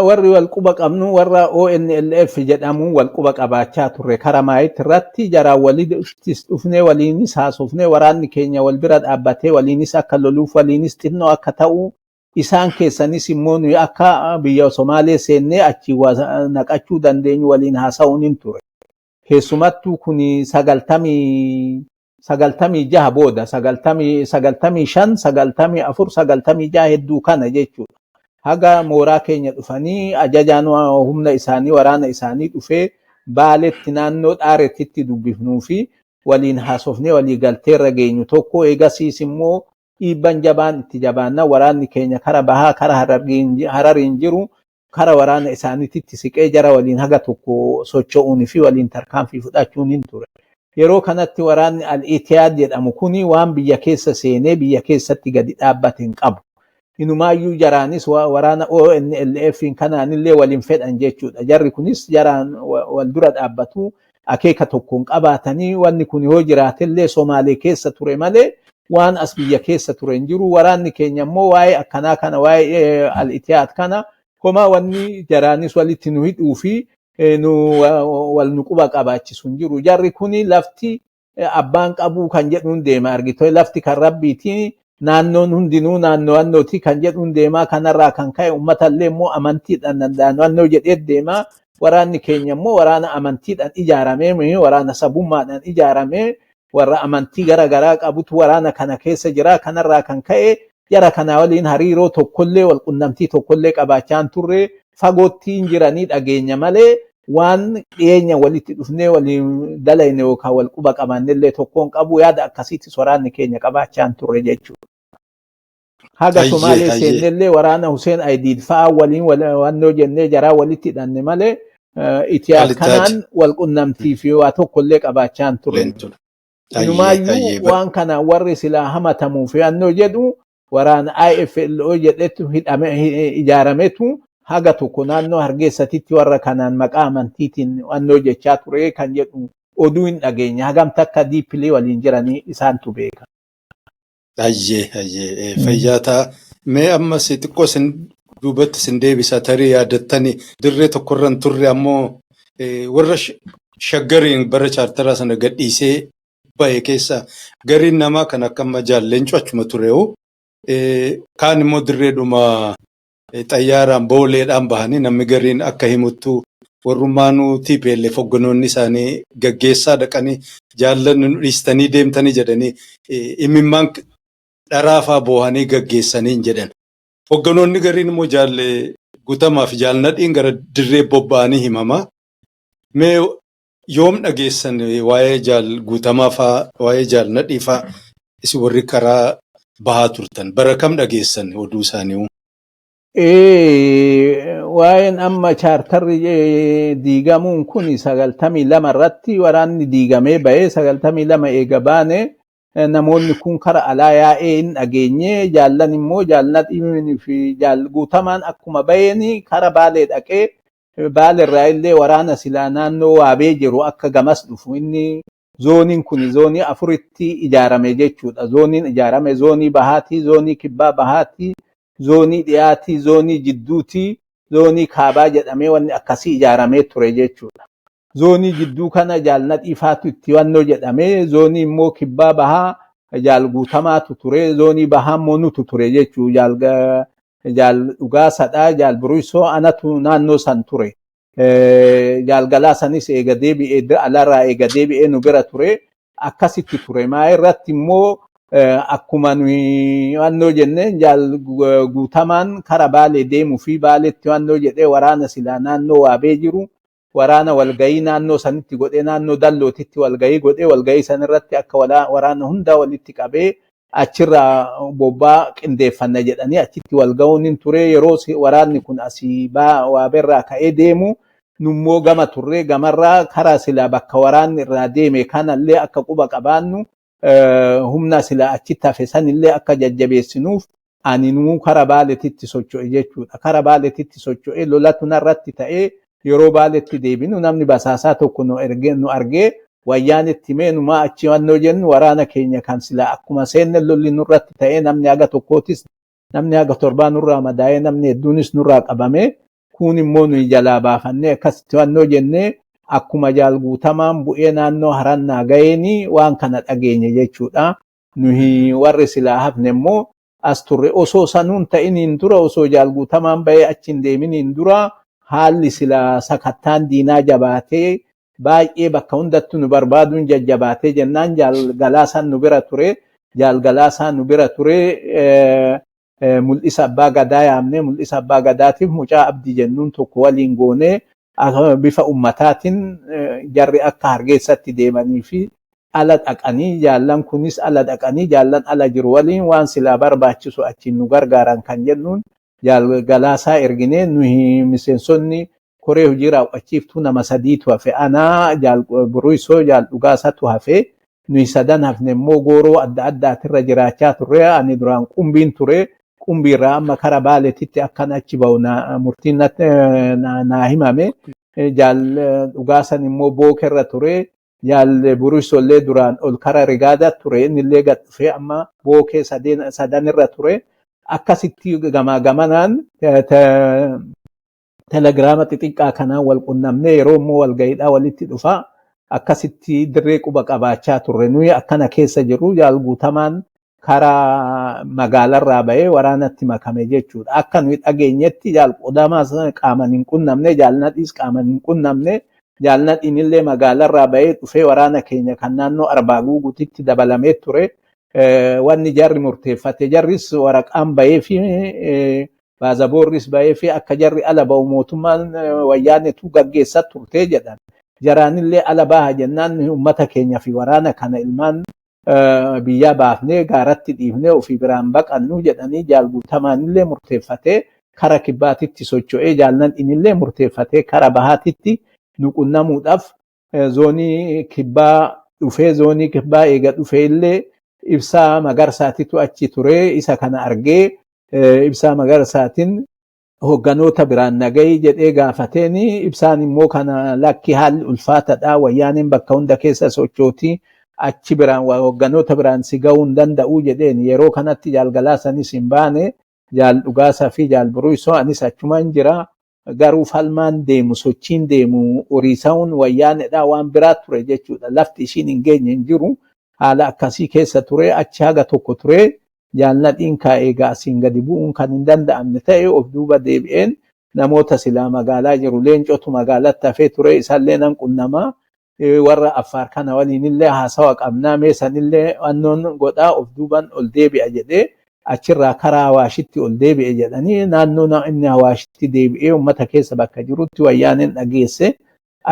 S2: warri wal quba qabnu warra ONLF jedhamu wal quba qabaachaa turre Karamaayitti irratti jaraa walitti dhufnee waliinis haasofnee waraanni keenya wal bira dhaabbatee waliinis akka loluuf waliinis xinnoo akka ta'u isaan keessanis immoo nuyi akka biyya Somaalee seennee achi naqachuu dandeenyu waliin haasa'uun hin ture. Keessumattuu kun 96 booda 95 94 96 hedduu kana jechuudha. Haga mooraa keenya dhufanii ajajaan humna isaanii waraana isaanii dhufee Baaleetti naannoo Dhaareetitti dubbifnuu fi waliin haasofnee walii galteerra geenyu tokko eegasiis immoo dhiibban jabaan itti jabaanna waraanni keenya kara bahaa kara Harariin jiru kara waraana isaaniititti siqee jara waliin haga tokko socho'uunii fi waliin tarkaanfii fudhachuun hin ture. Yeroo kanatti waraanni al-Itiyaad jedhamu kuni waan biyya keessa seenee biyya keessatti gadi dhaabbate hin qabu. Inumaayyuu jaraanis waraana ONLF kanaanillee waliin fedhan jechuudha. Jarri kunis jaraan wal dura dhaabbatu akeeka tokkoon qabaatanii wanni kun yoo jiraatellee Somaalee keessa ture malee waan as biyya keessa ture hin jiru. Waraanni keenya immoo waa'ee akkanaa kana waa'ee al-Itiyaad kana homaa wanni jaraanis walitti nu hidhuu fi wal nu quba qabaachisu hin jiru. Jarri kuni lafti abbaan qabuu kan jedhuun deema argitoo lafti kan rabbiitii naannoon hundinuu naannooti kan jedhuun deemaa kanarraa kan ka'e uummatallee immoo amantiidhaan naannoo jedhee deemaa. Waraanni keenya immoo waraana amantiidhaan ijaaramee waraana sabummaadhaan ijaaramee warra amantii garaagaraa qabutu waraana kana keessa jira. Kanarraa kan ka'e jara kana waliin hariiroo tokkollee wal qunnamtii tokkollee qabaachaa turre fagoottiin jiranii dhageenya malee waan dhiyeenya walitti dhufnee waliin dalayne yookaan wal quba qabaannellee tokkoon qabu yaada akkasiitti waraanni keenya qabaachaa turre jechuudha. Haga Somaalee seennellee waraana Hussein Aydiid fa'aa waliin wannoo jennee jaraa walitti hidhanne malee Itiyaad kanaan wal qunnamtii fi waa tokkollee qabaachaa turre. Inumaayyuu waan kana warri silaa hamatamuuf yannoo jedhu waraana IFLO jedhetu ijaarametu haga tokko naannoo Hargeessatitti warra kanaan maqaa amantiitiin wannoo jechaa ture kan jedhu oduu hin dhageenya. Hagam takka diippilii waliin jiranii isaantu beeka.
S1: Fayyaataa mee ammas xiqqoo duubatti sin deebisa tarii yaadattanii dirree tokkorran turre ammoo warra shaggariin bara chaartaraa sana gadhiisee bahe keessa gariin namaa kan akka amma jaalleencu achuma tureewu kaan immoo dirreedhuma xayyaaraan booleedhaan bahanii namni gariin akka himuttu warrummaanuu TPLF hogganoonni isaanii gaggeessaa dhaqanii jaallanni nu dhiistanii deemtanii jedhanii imimmaan dharaafaa boohanii gaggeessanii hin jedhan. Hogganoonni gariin immoo jaalle guutamaa fi jaalnadhiin gara dirree bobba'anii himama. Mee yoom dhageessan waa'ee jaal guutamaa fa'aa waa'ee jaalnadhii fa'aa isi warri karaa bahaa turtan bara kam dhageessan oduu isaanii?
S2: Waa'een amma chaartarri diigamuun kun 92 irratti waraanni diigamee bahee 92 eega baane namoonni kun kara alaa yaa'ee hin dhageenye jaallan immoo jaalnadhii fi jaal guutamaan akkuma baheeni kara baalee dhaqee baalerraa illee waraana silaa naannoo waabee jiru akka gamas dhufu inni zooniin kun zoonii afuritti ijaarame jechuudha. Zooniin ijaarame zoonii bahaatii, zoonii kibbaa bahaatii, zoonii dhiyaatii, zoonii jidduutii, zoonii kaabaa jedhamee wanni akkasii ijaaramee ture jechuudha. Zoonii jidduu kana jaalnadhii faatu itti wannoo jedhamee zoonii immoo kibbaa bahaa jaal guutamaatu ture, zoonii bahaa immoo nutu ture jechuudha. Jaal dhugaasadhaa jaal buruisoo anatu naannoo san ture. Jaal galaasanis eega deebi'ee alarraa eega deebi'ee nu bira ture akkasitti ture. Maa irratti immoo akkuma nuyi wannoo jenneen jaal guutamaan kara baalee deemuu fi baaleetti wannoo jedhee waraana silaa naannoo waabee jiru waraana walgayii naannoo sanitti godhee naannoo dallootitti walgayii godhee walgayii sanirratti akka waraana hundaa walitti qabee achirraa bobbaa qindeeffanna jedhanii achitti walga'uun hin ture. Yeroo waraanni kun asii waabeerraa ka'ee deemu nummoo gama turre gamarraa karaa silaa bakka waraanni irraa deeme kanallee akka quba qabaannu humna silaa achitti hafe sanillee akka jajjabeessinuuf ani nuu kara baaleetitti socho'e jechuudha. Kara baaleetitti socho'e lolatu narratti ta'ee yeroo baaleetti deebinu namni basaasaa tokko nu argee wayyaanitti meenumaa achi wannoo jennu waraana keenya kan silaa akkuma seenne lolli nurratti ta'ee namni haga tokkootis namni haga torbaa nurraa madaa'ee namni hedduunis nurraa qabame kun immoo nuyi jalaa baafannee akkasitti wannoo jennee akkuma jaal guutamaan bu'ee naannoo harannaa ga'eeni waan kana dhageenye jechuudha. Nuyi warri silaa hafne immoo as turre osoo sanuun ta'iniin dura osoo jaal guutamaan ba'ee achi hin deeminiin dura haalli silaa sakattaan diinaa jabaatee baay'ee bakka hundattu nu barbaaduun jajjabaatee jennaan jaal galaasaan nu bira ture. Jaal galaasaan nu bira ture mul'isa abbaa gadaa yaamne mul'isa abbaa gadaatiif mucaa abdii jennuun tokko waliin goonee bifa ummataatiin jarri akka hargeessatti deemanii fi ala dhaqanii jaallan kunis ala dhaqanii jaallan ala jiru waliin waan silaa barbaachisu achiin nu gargaaran kan jennuun jaal galaasaa erginee nuyi miseensonni koree hojii raawwachiiftuu nama sadiitu hafe anaa jaal buruisoo jaal dhugaasatu hafe nuyi sadan hafne immoo gooroo adda addaatirra jiraachaa turre ani duraan qumbiin ture qumbiirraa amma kara baaleetitti akkan achi ba'u murtiin naa himame jaal dhugaasan immoo bookerra ture jaal buruisollee duraan ol kara rigaada ture innillee gad dhufee amma bookee sadanirra ture akkasitti gamaa gamanaan telegiraama xixiqqaa kanaan wal qunnamnee yeroo immoo walgayiidhaa walitti dhufaa akkasitti dirree quba qabaachaa turre nuyi akkana keessa jiru jaal guutamaan karaa magaalarraa ba'ee waraanatti makame jechuudha. Akka nuyi dhageenyetti jaal qodamaas qaaman hin qunnamne jaalnadhiis qaaman hin qunnamne jaalnadhiinillee magaalarraa ba'ee dhufee waraana keenya kan naannoo arbaa guutuutti dabalamee ture. Wanni jarri murteeffate jarris waraqaan ba'ee fi baazaboorris ba'ee fi akka jarri ala ba'u mootummaan wayyaanetu gaggeessaa turte jedhan. Jaraanillee ala baha jennaan uummata keenya fi waraana kana ilmaan biyyaa baafnee gaaratti dhiifnee ofii biraan baqannu jedhanii jaal guutamaanillee murteeffatee kara kibbaatitti socho'ee jaalnadhiinillee murteeffatee kara bahaatitti nu qunnamuudhaaf zoonii kibbaa dhufee zoonii kibbaa eega dhufee illee ibsaa magarsaatitu achi ture isa kana argee ibsaa magarsaatiin hogganoota biraan nagayi jedhee gaafateeni ibsaan immoo kana lakki haalli ulfaatadha wayyaaniin bakka hunda keessa sochootii achi biraan hogganoota biraan si ga'uu hin danda'u jedheen yeroo kanatti jaal galaasanis hin baane jaal dhugaasaa fi jaal buruisoo anis achumaan jira garuu falmaan deemu sochiin deemu horiisa'uun wayyaanedha waan biraa ture jechuudha lafti ishiin hin geenye hin jiru haala akkasii keessa ture achi haga tokko ture jaalnadhiin egaa asiin gadi bu'uun kan hin danda'amne ta'e of duuba deebi'een namoota silaa magaalaa jiru leencotu magaalatti hafee ture isallee nan qunnamaa warra affaar kana waliinillee haasawa qabnaa meesanillee wannoon godhaa of duuban ol deebi'a jedhee achirraa karaa hawaashitti ol deebi'e jedhanii naannoo inni hawaashitti deebi'ee uummata keessa bakka jirutti wayyaaneen dhageesse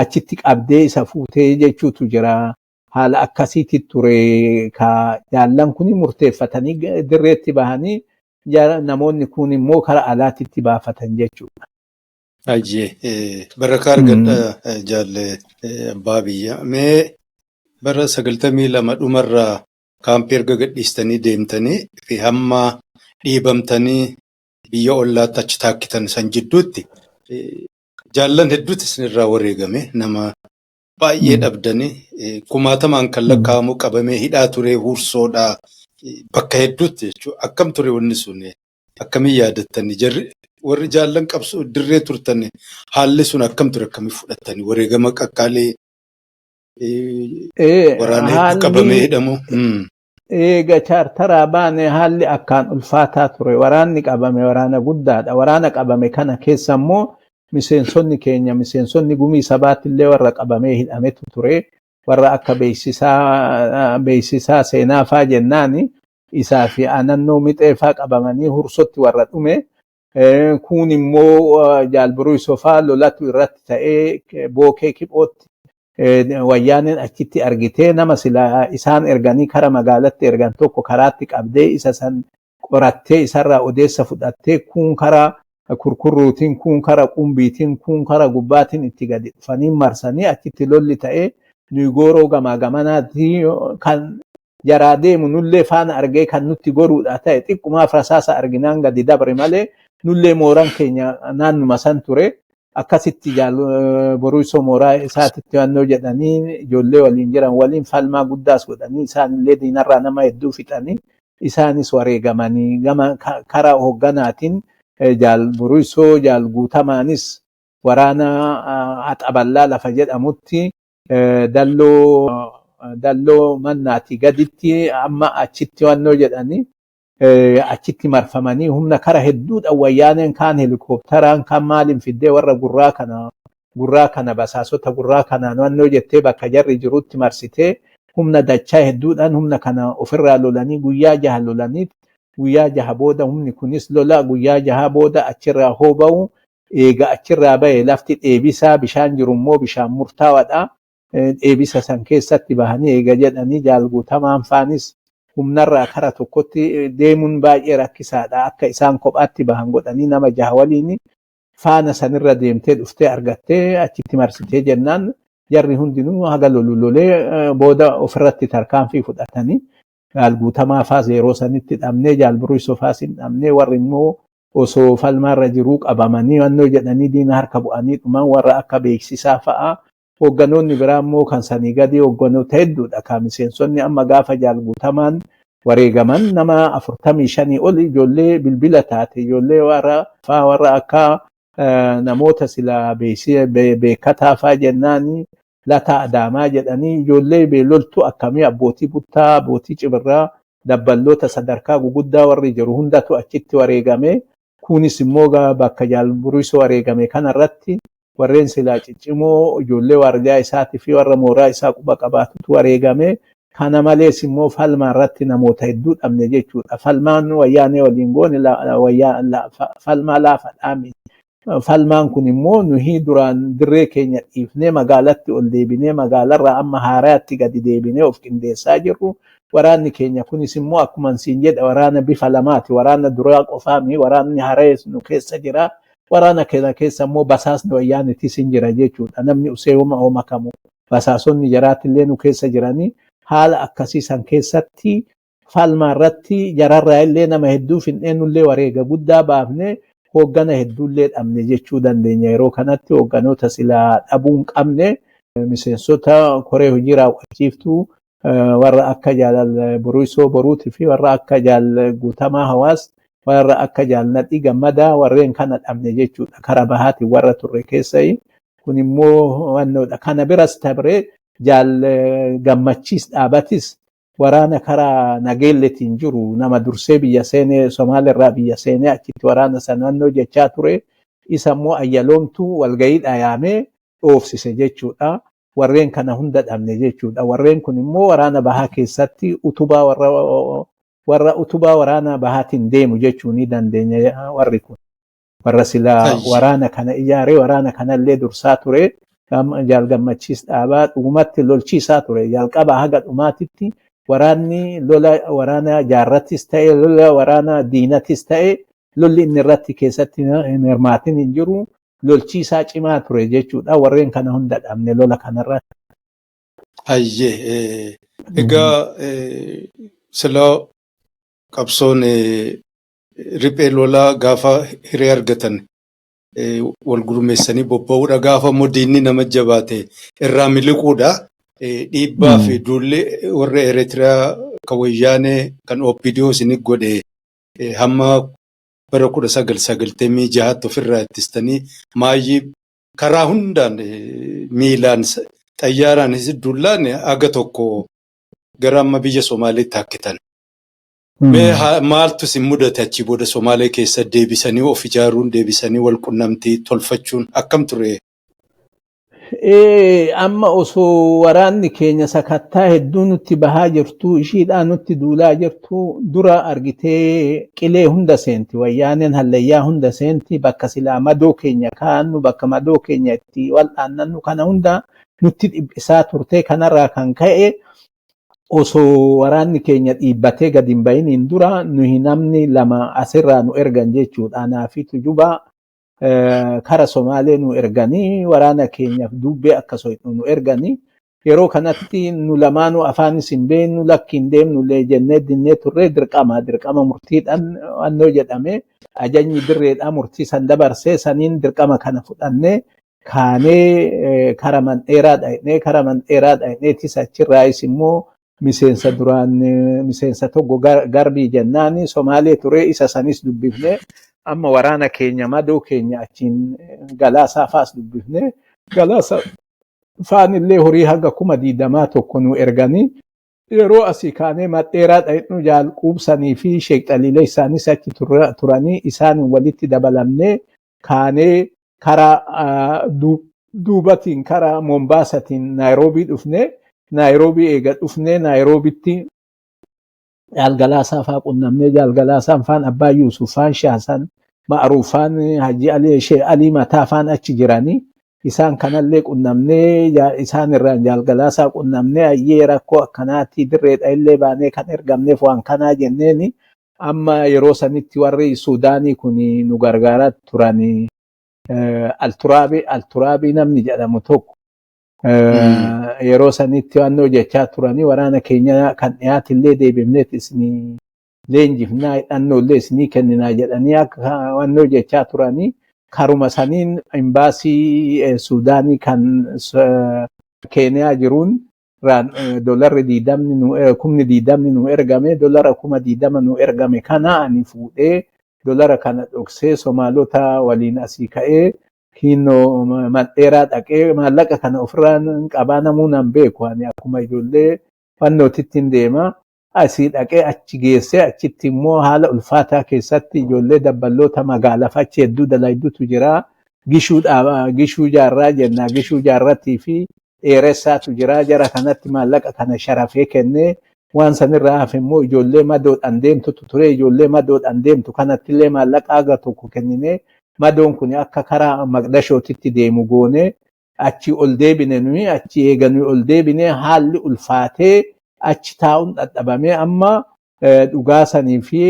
S2: achitti qabdee isa fuutee jechuutu jira. Haala akkasiitti ture ka jaallan kuni murteeffatanii dirreetti bahanii namoonni kun immoo kara alaatitti baafatan jechuudha.
S1: Barakaa argadha jaalle abbaa biyya. Mee bara 92 dhumarraa kaampii erga gadhiistanii deemtanii fi hamma dhiibamtanii biyya ollaatti achi taakkitan san jidduutti jaallan hedduutti isinirraa wareegame nama baay'ee dhabdanii kumaatamaan kan lakkaa'amu qabamee hidhaa ture hursoodhaa bakka hedduutti jechuudha. Akkam ture wanni sun akkamiin yaadattanii jarri warri jaallan qabsoo dirree turtan haalli sun akkam ture akkamii fudhattanii wareegama qaqqaalee waraana hedduu qabamee hidhamu.
S2: Eega chaartaraa baane haalli akkaan ulfaataa ture waraanni qabame waraana guddaadha waraana qabame kana keessa immoo miseensonni keenya miseensonni gumii sabaatillee warra qabamee hidhametu ture warra akka beeksisaa seenaafaa jennaani isaa fi anannoo mixeefaa qabamanii hursotti warra dhume kun immoo jaal buruisofaa lolatu irratti ta'ee bookee kiphootti wayyaaneen achitti argitee nama sila isaan erganii kara magaalatti ergan tokko karaatti qabdee isa san qorattee isarraa odeessa fudhattee kun kara kurkurruutiin kun kara qumbiitiin kun kara gubbaatiin itti gadi dhufanii marsanii achitti lolli ta'ee nuyi gooroo gamaa gamanaatti kan jaraa deemu nullee faana argee kan nutti goruudha ta'e xiqqumaaf rasaasa arginaan gadi dabre malee nullee mooraan keenya naannuma san ture akkasitti jaal buruisoo mooraa isaatitti wannoo jedhanii ijoollee waliin jiran waliin falmaa guddaas godhanii isaanillee diinarraa nama hedduu fixanii isaanis wareegamanii gama karaa hoogganaatiin jaal buruisoo jaal guutamaanis waraana haxaballaa lafa jedhamutti dalloo mannaati gaditti amma achitti wannoo jedhanii achitti marfamanii humna kara hedduudha wayyaaneen kaan helikopteraan kaan maaliin fiddee warra gurraa kana basaasota gurraa kanaan wannoo jettee bakka jarri jirutti marsitee humna dachaa hedduudhaan humna kana ofirraa lolanii guyyaa jaha lolanii guyyaa jaha booda humni kunis lola guyyaa jaha booda achirraa hooba'u eega achirraa ba'e lafti dheebisaa bishaan jiru immoo bishaan murtaawaadha dheebisa san keessatti bahanii eega jedhanii jaal guutamaan faanis humnarraa kara tokkotti deemuun baay'ee rakkisaadha. Akka isaan kophaatti bahan godhanii nama jaha waliin faana sanirra deemtee dhuftee argattee achitti marsitee jennaan jarri hundinuu haga lolee booda ofirratti tarkaanfii fudhatanii jaal guutamaa faas yeroo sanitti dhabnee jaal buruusoo faas hin dhabnee warri immoo osoo falmaarra jiruu qabamanii wannoo jedhanii diina harka bu'anii dhuman warra akka beeksisaa fa'aa hoogganoonni biraa immoo kan sanii gadi hoogganoota hedduudha. Kan miseensonni amma gaafa jaal guutamaan wareegaman nama 45 ol ijoollee bilbila taate ijoollee warra akka namoota sila beekataa fa'aa jennaani lataa adaamaa jedhanii ijoollee beeloltu akkamii abbootii buttaa abbootii cibirraa dabballoota sadarkaa guguddaa warri jiru hundatu achitti wareegame. Kunis immoo bakka jaal buruusoo wareegame kanarratti warreen silaa ciccimoo ijoollee waardiyaa isaatii fi warra mooraa isaa quba qabaatutu wareegame. Kana malees immoo falmaa irratti namoota hedduu dhabne jechuudha. Falmaan wayyaanee waliin goone falmaa laafadhaami. Falmaan kun immoo nuyi duraan dirree keenya dhiifnee magaalatti ol deebinee magaalarraa amma haaraatti gadi deebinee of qindeessaa jirru. Waraanni keenya kunis immoo akkuma siin jedha waraana bifa lamaati. Waraana duraa qofaami. Waraanni harees nu keessa jira. Waraana keenya keessa immoo basaasni wayyaanitis hin jira jechuudha. Namni useewuma oomakamu. Basaasonni jaraatillee nu keessa jiranii. Haala akkasiisan keessatti falmaa irratti jararraa illee nama hedduu finneenullee wareega guddaa baafne hooggana hedduullee dhabne jechuu dandeenya. Yeroo kanatti hoogganoota silaa dhabuu hin qabne miseensota koree hojii raawwachiiftuu warra akka jaal buruusoo boruutii fi warra akka jaal guutamaa hawaas warra akka jaal nadhii gammadaa warreen kana dhabne jechuudha. Kara bahaatiin warra turre keessai kun immoo wannoodha. Kana biras tabree jaal gammachiis dhaabatis waraana karaa nageelletiin jiru nama dursee biyya seenee Somaaliirraa biyya seenee achitti waraana sanannoo jechaa ture. Isa immoo ayyaloomtuu walgayii dhayaamee dhoofsise jechuudha. Warreen kana hunda dhabne jechuudha. Warreen kun immoo waraana bahaa keessatti utubaa warra utubaa waraana bahaatiin deemu jechuu ni dandeenya warri kun. Warra silaa waraana kana ijaaree waraana kanallee dursaa ture. Jaal gammachiis dhaabaa dhugumatti lolchiisaa ture. Jalqabaa haga dhumaatitti waraanni lola waraana jaarrattis ta'e lola waraana diinatis ta'e lolli inni irratti keessatti hin hirmaatin hin jiru. Lolchiisaa cimaa ture jechuudha. Warreen kana hunda dhabne lola kanarratti.
S1: Hayyee egaa silaa qabsoon riphee lolaa gaafa hiree argatan wal gurmeessanii bobba'uudha. Gaafa immoo diinni nama jabaate irraa miliquudha. Dhiibbaa fi duullee warra Eritiriyaa kan wayyaanee kan OPDO isin godhe hamma bara 1996 ofirraa ittistanii maayyii karaa hundaan miilaan xayyaaraan dullaan aga tokko gara amma biyya Somaaliitti hakkitan. Maaltu isin mudate achi booda Somaalee keessa deebisanii of ijaaruun deebisanii wal qunnamtii tolfachuun akkam ture?
S2: Amma osoo waraanni keenya sakattaa hedduu nutti bahaa jirtu ishiidhaan nutti duulaa jirtu dura argitee qilee hunda seenti wayyaaneen hallayyaa hunda seenti bakka silaa madoo keenya kaannu bakka madoo keenya itti wal'aannannu kana hunda nutti dhiphisaa turte. Kanarraa kan ka'e osoo waraanni keenya dhiibbatee gadi hin bahiniin dura nuyi namni lama asirraa nu ergan jechuudha. Anaafi Tujubaa kara Somaalee nu erganii waraana keenyaaf dubbee akkasoo nu erganii yeroo kanatti nu lamaanuu afaanis hin beeknu lakki hin deemnullee jennee dinnee turre dirqama murtiidhaan wannoo jedhame ajajni dirreedhaa murtii san dabarsee saniin dirqama kana fudhannee kaanee kara mandheeraa dhaqneetis achirraayis immoo miseensa tokko garbii jennaani Somaalee ture isa sanis dubbifne. Amma waraana keenya madoo keenya achiin galaasaa faas dubbifne galaasa faanillee horii haga 20,000 nu erganii yeroo asii kaanee mandheeraa dhaqnu jaal quubsanii fi sheeqxaliilee isaanis achi turanii isaan walitti dabalamnee kaanee karaa duubatiin karaa Mombaasatiin Naayiroobii dhufne. Naayiroobii eega dhufne Naayiroobitti jaalgalaasaa faa qunnamnee jaalgalaasaan faan Abbaa Yuusuf faan Shaasan Ma'ruufaan Haji Alii Mataa faan achi jiranii isaan kanallee qunnamnee isaan irraan jaalgalaasaa qunnamnee ayyee rakkoo akkanaatti dirreedha illee baanee kan ergamneef waan kanaa jenneeni amma yeroo sanitti warri Suudaanii kun nu gargaaraa turan alturaabii namni jedhamu tokko yeroo sanitti wannoo jechaa turanii waraana keenya kan dhiyaatillee deebifneet isinii leenjifnaa hidhannollee isinii kenninaa jedhanii akka wannoo jechaa turanii karuma saniin imbaasii Suudaanii kan Keeniyaa jiruun dolarri 20 nu ergame dolara 20 nu ergame kana ani fuudhee dolara kana dhoksee Somaalota waliin asii ka'ee kiinoo mandheeraa dhaqee maallaqa kana ofirraan qabaa namuu nan beeku ani akkuma ijoollee fannootitti hin deema asii dhaqee achi geessee achitti immoo haala ulfaataa keessatti ijoollee dabballoota magaalaa fachi hedduu dalaydutu jira gishuu jaarraa jenna gishuu jaarrattii fi dheeressaatu jira jara kanatti maallaqa kana sharafee kennee waan sanirraa hafe immoo ijoollee madoodhaan deemtutu ture ijoollee madoodhaan deemtu kanattillee maallaqa aga tokko kenninee madoon kun akka karaa Maqdashootitti deemu goone achi ol deebine nuyi achi eeganuu ol deebine haalli ulfaatee achi taa'uun dadhabamee amma dhugaasanii fi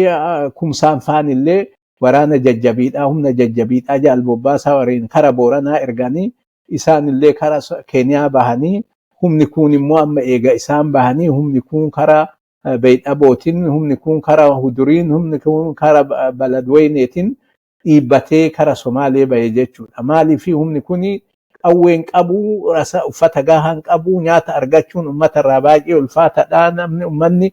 S2: kumsaan faanillee waraana jajjabiidhaa humna jajjabiidhaa jaalbobbaasaa wariin kara Booranaa erganii isaanillee kara Keeniyaa bahanii humni kun immoo amma eega isaan bahanii humni kun kara Beydhabootiin humni kun kara Huduriin humni kun kara Baladweyneetiin dhiibbatee kara Somaalee bahe jechuudha. Maaliif humni kun qawween qabu uffata gahaan qabu nyaata argachuun uummata irraa baay'ee ulfaataadha. Namni uummanni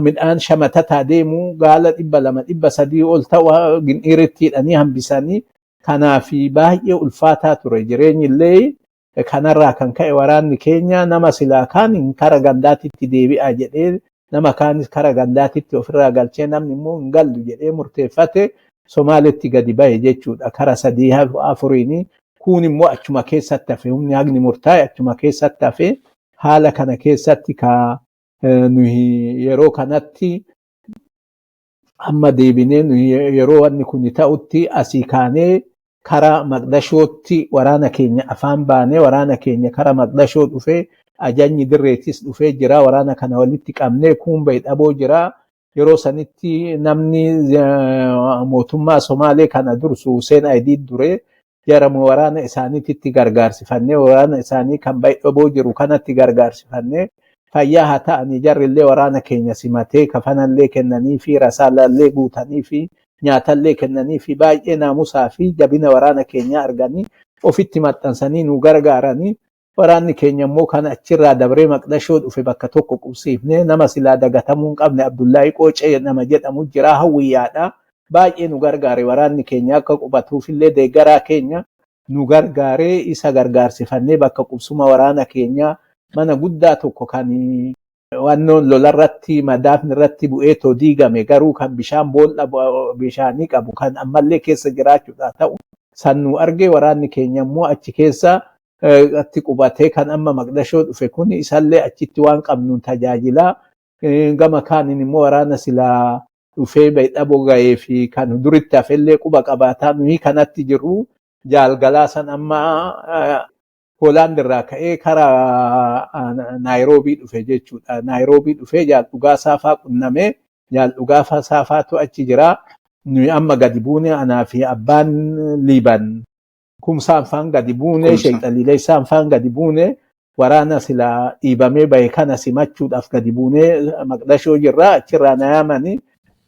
S2: midhaan shamatataa deemu gaala 200-300 ol ta'u gindhiiritti hidhanii hambisanii kanaaf baay'ee ulfaataa ture jireenyi illee kanarraa kan ka'e waraanni keenya nama silaa kaan kara gandaatitti deebi'a jedhee nama kaanis kara gandaatitti ofirraa galchee namni immoo hin gallu jedhee murteeffate Somaaleetti gadi bahe jechuudha. Kara 3-4 kun immoo achuma keessatti hafe humni haqni murtaa'e achuma keessatti hafe haala kana keessatti ka nuyi yeroo kanatti amma deebinee nuyi yeroo wanni kun ta'utti asii kaanee kara Maqdashootti waraana keenya afaan baanee waraana keenya kara Maqdashoo dhufee ajajni dirreetis dhufee jira waraana kana walitti qabnee kun Beydhaboo jira yeroo sanitti namni mootummaa Somaalee kana dursu Hussein Aidid dure jaramu waraana isaaniitti gargaarsifannee waraana isaanii kan Beydhaboo jiru kanatti gargaarsifannee fayyaa haa ta'anii jarrillee waraana keenya simatee kafanallee kennanii fi rasaalallee guutanii fi nyaatallee kennanii fi baay'ee naamusaa fi jabina waraana keenya arganii ofitti maxxansanii nu gargaaranii waraanni keenya immoo kan achirraa dabree Maqdashoo dhufe bakka tokko qubsiifnee nama silaa dagatamuu hin qabne Abdullahi Qoocee nama jedhamu jira hawwiyyaadha baay'ee nu gargaare waraanni keenya akka qubatuufillee deeggaraa keenya nu gargaaree isa gargaarsifannee bakka qubsuma waraana keenya mana guddaa tokko kan wannoon lolarratti madaafni irratti bu'ee too diigame garuu kan bishaan boolla bishaanii qabu kan ammallee keessa jiraachuudha ta'u san nu arge waraanni keenya immoo achi keessa atti qubatee kan amma Maqdashoo dhufe kun isallee achitti waan qabnuun tajaajilaa gama kaanin immoo waraana silaa dhufee Beydhaboo ga'ee fi kan duritti hafellee quba qabaataa nuyi kanatti jirru jaalgalaa san amma Hoolaand irraa ka'ee kara Naayiroobii dhufe jechuudha. Naayiroobii dhufee jaaldhugaa saafaa qunnamee jaaldhugaa saafaatu achi jira. Nuyi amma gadi buune anaa fi abbaan Liiban kumsaan faan gadi buune sheexaliilee isaan faan gadi buune waraana silaa dhiibamee bahe kana simachuudhaaf gadi buune Maqdashoo jirra achirraa na yaamanii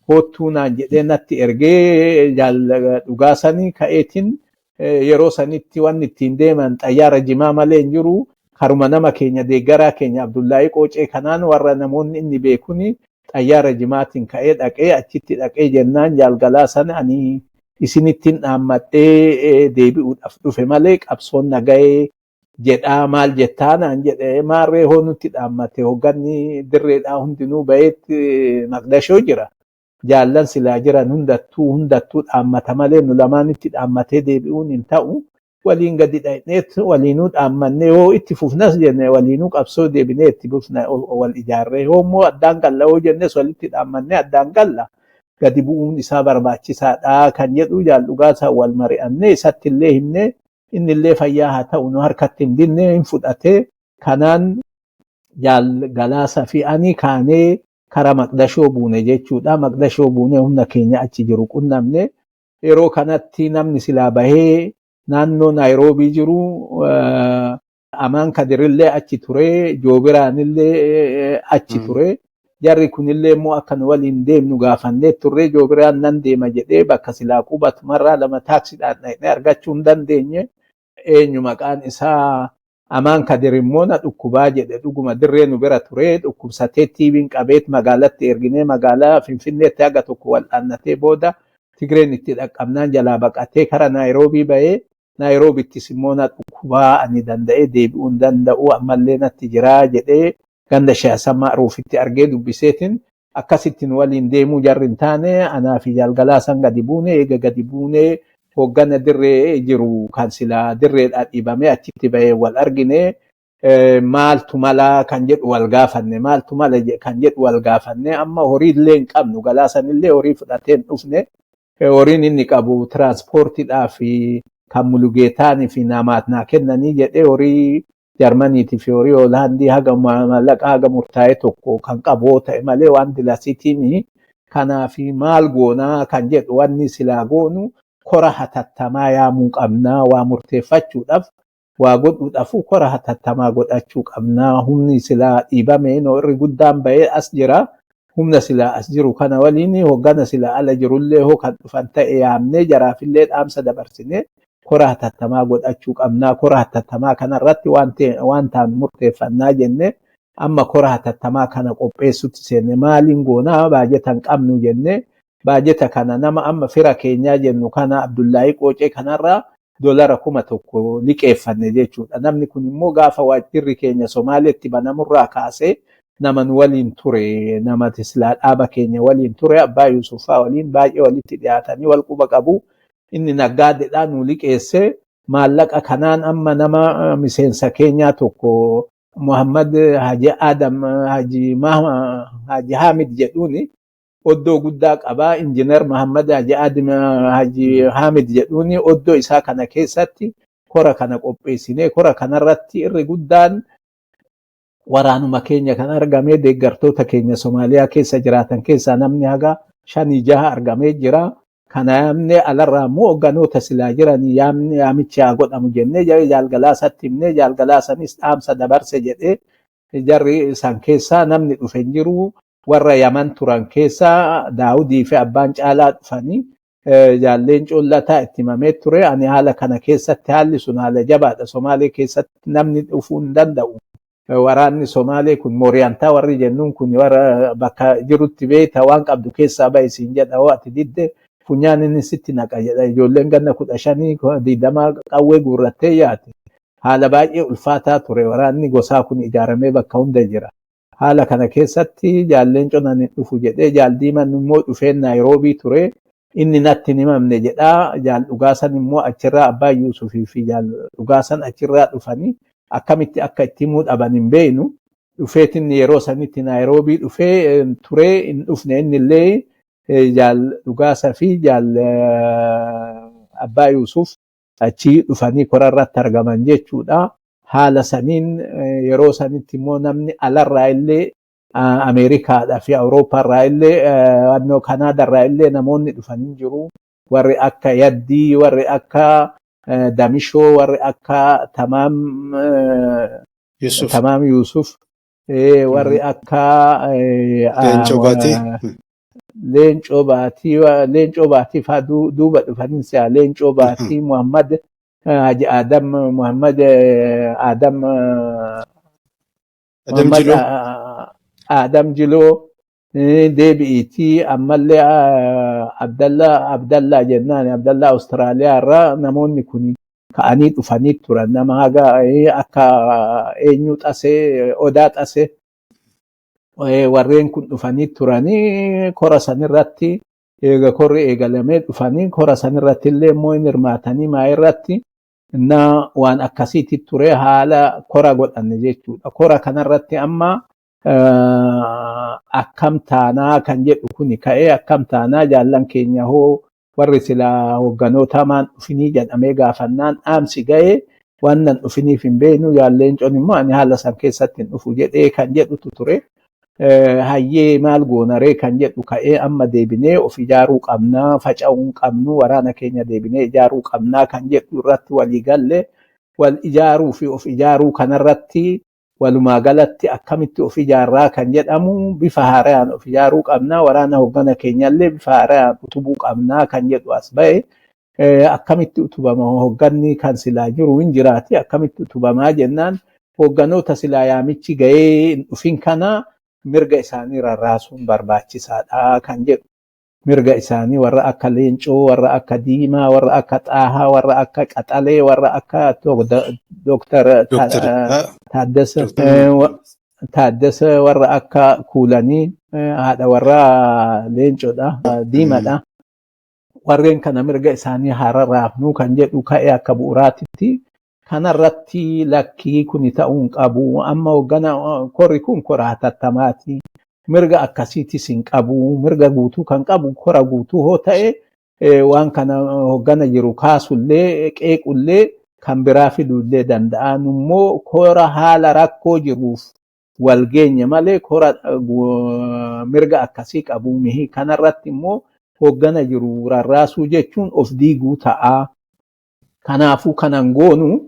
S2: hoottuu naan jedhee natti ergee jaaldhugaa sanii ka'eetiin yeroo sanitti wanni ittiin deeman xayyaara jimaa malee hin jiru karuma nama keenya deeggaraa keenya Abdullahi Qoocee kanaan warra namoonni inni beekuni xayyaara jimaatiin ka'ee dhaqee achitti dhaqee jennaan jaalgalaa sana ani isinittiin dhaammadhee deebi'uudhaaf dhufe malee qabsoon nagahee jedhaa maal jettaan jedhee maarree hoo nutti dhaammate hogganni dirreedhaa hundinuu baheetti Maqdashoo jira. Jaallan silaa jiran hundattuu dhaammata malee nu lamaanitti dhaammatee deebi'uun hin ta'u waliin gadi dhaqneet waliinuu dhaammannee yoo itti fufnas jenne waliinuu qabsoo deebinee itti fufna wal ijaarree yoo immoo addaan galla yoo jennes walitti dhaammannee addaan galla gadi bu'uun isaa barbaachisaadha kan jedhu jaaldhugaasaa wal mari'annee isatti illee himnee inni illee fayyaa haa ta'u nu harkatti hin dinne hin fudhatee kanaan galaasa fi ani kaanee kara Maqdashoo buune jechuudha. Maqdashoo buune humna keenya achi jiru qunnamne yeroo kanatti namni silaa bahee naannoo Naayiroobii jiru Amaan Kadirillee achi ture, Joobiraanillee achi ture. Jarri kunillee immoo akka nu waliin deemnu gaafannee turre. Joobiraan nan deema jedhee bakka silaa qubatu marraa lama taaksiidhaan dhaqnee argachuu hin dandeenye. Eenyu maqaan isaa Amaan Kadir immoo na dhukkubaa jedhe dhuguma dirree nu bira ture. Dhukkubsatee tiibiin qabeet magaalatti erginee magaalaa Finfinneetti haga tokko wal'aannatee booda Tigreen itti dhaqqabnaan jalaa baqatee kara Naayiroobii bahee Naayiroobittis immoo na dhukkubaa ani danda'ee deebi'uu hin danda'u ammallee natti jiraa jedhee ganda Shaasammaa Ruufitti argee dubbiseetiin akkasittiin waliin deemuu jarri hin taane anaa fi Jaalgalaasan gadi buune. Eega gadi buune hoggana dirree jiru kan silaa dirreedhaa dhiibamee achitti bahee wal argine. Maaltu mala kan jedhu wal gaafanne maaltu mala kan jedhu wal gaafanne amma horii illee hin qabnu Galaasanillee horii fudhatee hin dhufne. Horiin inni qabu tiraanspoortiidhaa fi kan Mulugeetaanii fi namaat naa kennanii jedhee horii Jarmaniitii fi horii Hoolaandii haga maallaqa haga murtaa'e tokko kan qabu ta'e malee waan dilasiitiin kanaaf maal goonaa kan jedhu wanni silaa goonu kora hatattamaa yaamuu qabnaa waa murteeffachuudhaaf waa godhuudhaaf kora hatattamaa godhachuu qabnaa. Humni silaa dhiibame irri guddaan bahee as jira. Humna silaa as jiru kana waliin hoggana silaa ala jirullee hoo kan dhufan ta'e yaamnee jaraafillee dhaamsa dabarsine kora hatattamaa godhachuu qabnaa. Kora hatattamaa kanarratti waan ta'an murteeffannaa jenne amma kora hatattamaa kana qopheessutti seenne maaliin goonaa baajeta hin qabnu jenne baajeta kana nama amma fira keenyaa jennu kana Abdullaahii Qoocee kanarraa $1,000 liqeeffanne jechuudha. Namni kun immoo gaafa waajjirri keenya Somaaleetti banamurraa kaasee nama nu waliin ture, nama silaa dhaaba keenya waliin ture, Abbaa Yuusufaa waliin baay'ee walitti dhiyaatanii wal quba qabu. Inni naggaadeedhaan nu liqeesse maallaqa kanaan amma nama miseensa keenyaa tokko Muhammad Haji Adam Haji Hamid jedhuuni oddoo guddaa qabaa. Injiinar Muhammad Haji Adam Haji Hamid jedhuuni oddoo isaa kana keessatti kora kana qopheessinee kora kanarratti irri guddaan waraanuma keenya kan argamee deeggartoota keenya Somaaliyaa keessa jiraatan keessaa namni haga 5-6 argamee jira. Kana yaamne alarraa immoo hogganoota silaa jiran yaamichi haa godhamu jennee Jaalgalaasatti himnee Jaalgalaasanis dhaamsa dabarse jedhee jarri isaan keessaa namni dhufe hin jiru. Warra Yaman turan keessaa Daawudii fi Abbaan Caalaa dhufanii jaalleen coollataa itti himamee ture. Ani haala kana keessatti haalli sun haala jabaadha. Somaalee keessatti namni dhufuu hin danda'u. Waraanni Somaalee kun Mooriyaantaa warri jennuun kun warra bakka jirutti beekta waan qabdu keessaa bahe siin jedha hoo ati didde funyaan inni sitti naqa jedha. Ijoolleen ganna 15-20 qawwee guurrattee yaate. Haala baay'ee ulfaataa ture. Waraanni gosaa kun ijaaramee bakka hunda jira. Haala kana keessatti jaalleen conan hin dhufu jedhee jaaldiiman immoo dhufee Naayiroobii ture. Inni natti hin himamne jedhaa. Jaal dhugaasan immoo achirraa Abbaa Yuusufii fi jaal dhugaasan achirraa dhufanii akkamitti akka itti himuu dhaban hin beeknu. Dhufeetiin yeroo sanitti Naayiroobii dhufee ture hin dhufne innillee jaal dhugaasa fi jaal Abbaa Yuusuf achii dhufanii korarratti argaman jechuudha. Haala saniin yeroo sanitti immoo namni alarraa illee Ameerikaadhaa fi Awurooppaarraa illee naannoo Kanaadaarraa illee namoonni dhufanii jiru. Warri akka Yaddii, warri akka Damishoo, warri akka Tamaam Yuusuf, warri akka Leencoo Baatii fa'aa duuba dhufanii si'a Leencoo Baatii Muhammad Haji Adam Muhammad Adam Jiloo deebi'iitii ammallee Abdallaa jennaan Abdallaa Awustiraaliyaa irraa namoonni kun ka'anii dhufanii turan. Nama haga akka eenyu xasee odaa xasee warreen kun dhufanii turanii kora sanirratti eega korri eegalamee dhufanii kora sanirratti illee immoo hin hirmaatanii maayirratti waan akkasiitti ture haala kora godhanne jechuudha. Kora kanarratti amma akkam taanaa kan jedhu kuni ka'ee akkam taanaa jaallan keenya hoo warri silaa hogganootaa maan dhufinii jedhamee gaafannaan dhaamsi ga'ee wannan dhufiniif hin beeknu Leencoon immoo ani haala san keessatti hin dhufu jedhee kan jedhutu ture. Hayyee maal goonaree kan jedhu ka'ee amma deebinee of ijaaruu qabnaa faca'uu hin qabnu waraana keenya deebinee ijaaruu qabnaa kan jedhu irratti walii galle wal ijaaruu fi of ijaaruu kanarratti walumaa galatti akkamitti of ijaarraa kan jedhamu bifa haaraan of ijaaruu qabnaa waraana hoggana keenyallee bifa haaraan utubuu qabnaa kan jedhu as ba'e. Akkamitti utubama hogganni kan silaa jiru hin jiraati akkamitti utubamaa jennaan hogganoota silaa yaamichi ga'ee hin dhufin kana mirga isaanii rarraasuun barbaachisaadha kan jedhu. Mirga isaanii warra akka Leencoo, warra akka Diimaa, warra akka Xaahaa, warra akka Qaxalee, warra akka Dooktar Taaddasa, warra akka Kuulanii, haadha warra Leencoodha, Diimaadha. Warreen kana mirga isaanii haa rarraafnu kan jedhu ka'ee akka bu'uuraatitti. Kanarratti lakkii kuni ta'uu hin qabu. Amma hoggana korri kun kora hatattamaati. Mirga akkasiitis hin qabu. Mirga guutuu kan qabu kora guutuu hoo ta'e waan kana hoggana jiru kaasullee qeequllee kan biraa fiduullee danda'an immoo kora haala rakkoo jiruuf wal geenye malee kora mirga akkasii qabu mihi. Kanarratti immoo hoggana jiru rarraasuu jechuun of diiguu ta'a. Kanaafuu kanan goonu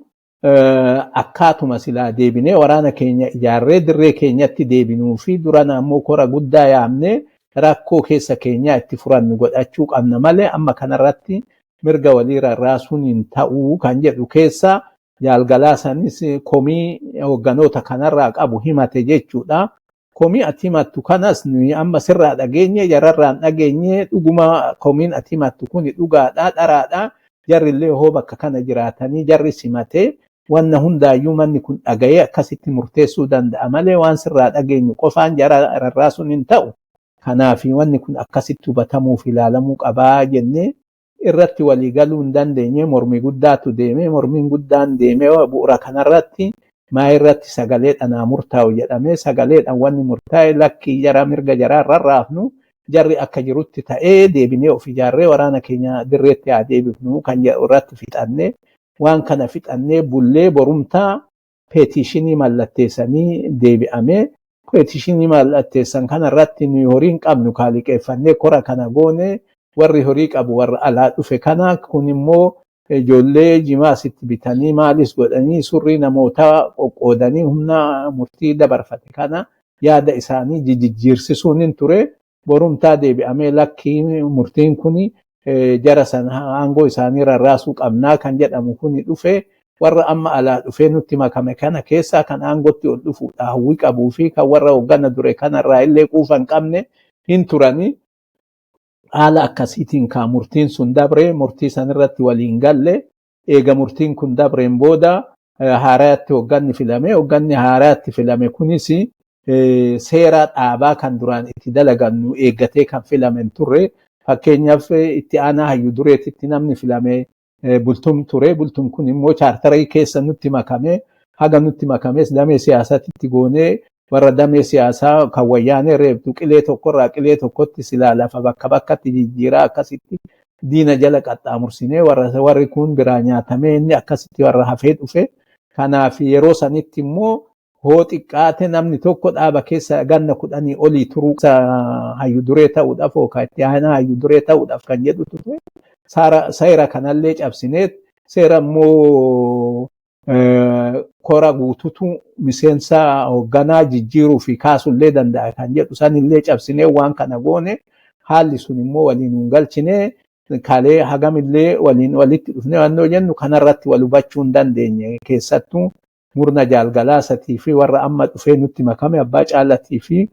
S2: akkaatuma silaa deebinee waraana keenya ijaarree dirree keenyatti deebinuu fi durana ammoo kora guddaa yaamnee rakkoo keessa keenyaa itti furannu godhachuu qabna malee amma kanarratti mirga walii rarraasuun hin ta'uu kan jedhu keessa jaalgalaasanis komii hogganoota kanarraa qabu himate jechuudha. Komii ati himattu kanas nuyi amma sirraa dhageenye jararraan dhageenye dhuguma komiin ati himattu kun dhugaadhaa dharaadhaa jarrillee hoo bakka kana jiraatanii jarri simatee wanna hundaayyuu manni kun dhaga'ee akkasitti murteessuu danda'a malee waan sirraa dhageenyu qofaan jara rarraasuun hin ta'u. Kanaaf wanni kun akkasitti hubatamuuf ilaalamuu qabaa jennee irratti walii galuu hin dandeenye mormii guddaatu deemee mormiin guddaan deemee bu'uura kanarratti maa irratti sagalee dhanaa murtaa'u jedhamee sagaleedhaan wanni murtaa'e lakkii jara mirga jaraa rarraafnu jarri akka jirutti ta'ee deebinee of ijaarree waraana keenya dirreetti haa deebifnu kan jedhu irratti fixannee waan kana fixannee bullee borumtaa peetishinii mallatteessanii deebi'amee peetishinii mallatteessan kana irratti nuyi horii qabnu kaaliqeeffannee kora kana goone warri horii qabu warra alaa dhufe kana kun immoo ijoollee jimaa sitti bitanii maalis godhanii surrii namoota qoqqoodanii humna murtii dabarfate kana yaada isaanii jijjiirsisuun hin ture. Borumtaa deebi'amee lakkii murtiin kuni jara sana aangoo isaanii rarraasuu qabnaa kan jedhamu kuni dhufe warra amma alaa dhufee nutti makame kana keessaa kan aangootti ol dhufuudha hawwii qabuu fi kan warra hoggana dure kanarraa illee quufa hin qabne hin turanii. Haala akkasiitiin kaa murtiin sun dabre murtii sanirratti waliin galle eega murtiin kun dabreen booda haaraatti hogganni haaraatti filame kunis seera dhaabaa kan duraan itti dalagannu eeggatee kan filame turre fakkeenyaaf itti aanaa hayyu dureetitti namni filame bultum ture bultum kun immoo chaartarii keessa nutti makame haga nutti makames damee siyaasatti goonee warra damee siyaasaa kan wayyaanee reebdu qilee tokkorraa qilee tokkotti silaa lafa bakka bakkatti jijjiiraa akkasitti diina jala qaxxaamursinee warri kun biraa nyaatamee inni akkasitti warra hafee dhufe. Kanaaf yeroo sanitti immoo hoo xiqqaate namni tokko dhaaba keessa ganna 10 olii turuu hayyu duree ta'uudhaaf yookaan itti aanaa hayyu duree ta'uudhaaf kan jedhu ture. Seera kanallee cabsinee seera immoo kora guututu miseensa hoogganaa jijjiiruu fi kaasullee danda'a kan jedhu sanillee cabsinee waan kana goone haalli sun immoo waliin hin galchine kalee hagamillee waliin walitti dhufne wannoo jennu kanarratti wal hubachuu hin dandeenye keessattuu murna jaalgalaasatii fi warra amma dhufee nutti makame abbaa caalatii fi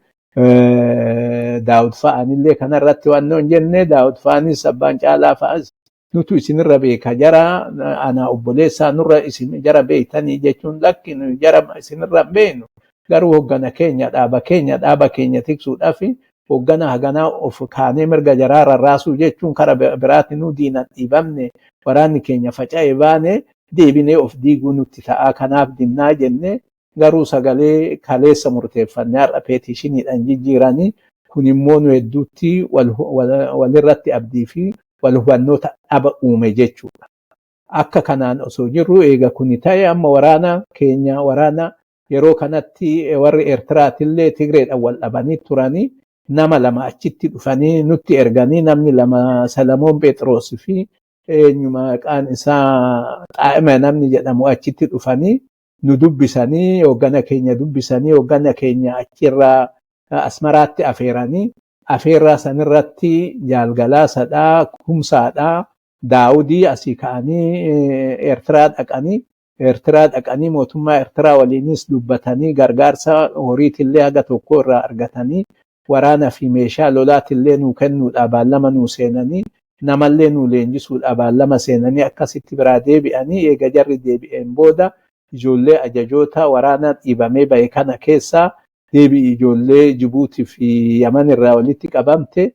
S2: daawud fa'anillee kanarratti wannoo hin jenne daawud fa'anis abbaan caalaa fa'as nutu isinirra beeka jara ana obboleessaa nurra isin jara beeytanii jechuun lakkin jara isinirra beenu garuu hoggana keenya dhaaba keenya tiksuudhaaf hoggana haganaa of kaanee mirga jaraa rarraasuu jechuun kara biraatti nu diinan dhiibamne waraanni keenya faca'ee baane deebinee of diiguu nutti ta'a kanaaf dinnaa jenne garuu sagalee kaleessa murteeffannee har'a peetishiniidhaan jijjiiranii kun immoo nu hedduutti walirratti abdii fi wal hubannoota dhaba uume jechuudha. Akka kanaan osoo jirru eega kuni ta'e amma waraana keenya waraana yeroo kanatti warri Eertiraatillee Tigreedhaan wal dhabanii turanii nama lama achitti dhufanii nutti erganii namni lama Salamoon Phexros fi maqaan isaa Xaa'ima namni jedhamu achitti dhufanii nu dubbisanii hoggana keenya dubbisanii hoggana keenya achirraa Asmaraatti afeeranii afeerraa sanirratti Jaalgalaasadhaa Kumsaadhaa Daawudii asii ka'anii Eertiraa dhaqanii mootummaa Eertiraa waliinis dubbatanii gargaarsa horiitillee haga tokko irraa argatanii waraana fi meeshaa lolaatillee nuu kennuudhaa baallama nuu seenanii namallee nuu leenjisuudhaa baallama seenanii akkasitti biraa deebi'anii eega jarri deebi'een booda ijoollee ajajoota waraana dhiibamee bahe kana keessaa deebi'i ijoollee Jibuutii fi Yaman irraa walitti qabamte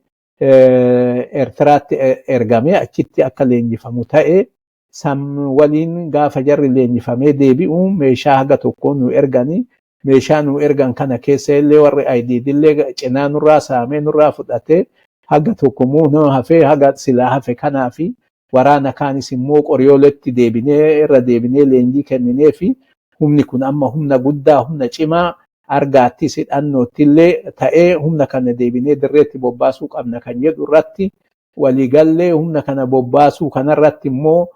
S2: Eertiraatti ergamee achitti akka leenjifamu ta'e waliin gaafa jarri leenjifamee deebi'u meeshaa haga tokko nu erganii meeshaa nu ergan kana keessa illee warri aydiidillee cinaa nurraa saamee nurraa fudhatee haga tokko muunoo hafee haga silaa hafe kanaa fi waraana kaanis immoo qoriyooletti deebinee irra deebinee leenjii kenninee fi humni kun amma humna guddaa humna cimaa argaattis hidhannoottillee ta'ee humna kana deebinee dirreetti bobbaasuu qabna kan jedhu irratti waliigallee humna kana bobbaasuu kanarratti immoo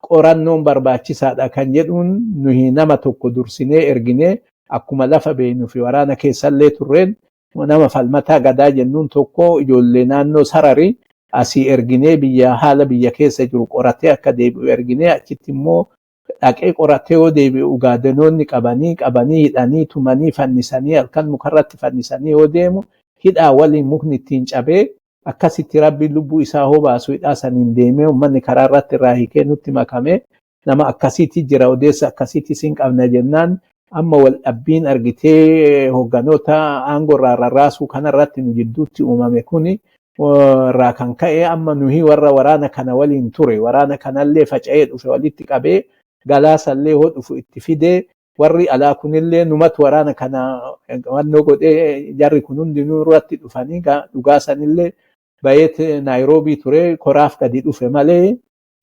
S2: qorannoon barbaachisaadha kan jedhuun nuyi nama tokko dursinee erginee akkuma lafa beeknu fi waraana keessallee turreen nama falmataa gadaa jennuun tokko ijoollee naannoo Sararii asii erginee haala biyya keessa jiru qoratee akka deebi'u erginee achitti immoo dhaqee qoratee yoo deebi'u gaadenoonni qabanii hidhanii tumanii fannisanii halkan mukarratti fannisanii yoo deemu hidhaa waliin mukni ittiin cabee akkasitti rabbi lubbuu isaa hobaasu hidhaa saniin deemee uummanni karaa irratti irraa hiikee nutti makame nama akkasitti jira odeessa akkasitti siin qabna jennaan amma wal dhabbiin argitee hogganoota aangoo irraa rarraasuu kanarratti nu jidduutti uumame kuni irraa kan ka'e amma nuyi warra waraana kana waliin ture waraana kanallee faca'ee dhufe walitti qabee galaasallee hoo dhufu itti fidee warri alaa kunillee numatu waraana kana wannoo godhee jarri kun hundi nurratti dhufanii dhugaasanillee bayeet Naayiroobii ture koraaf gadi dhufe malee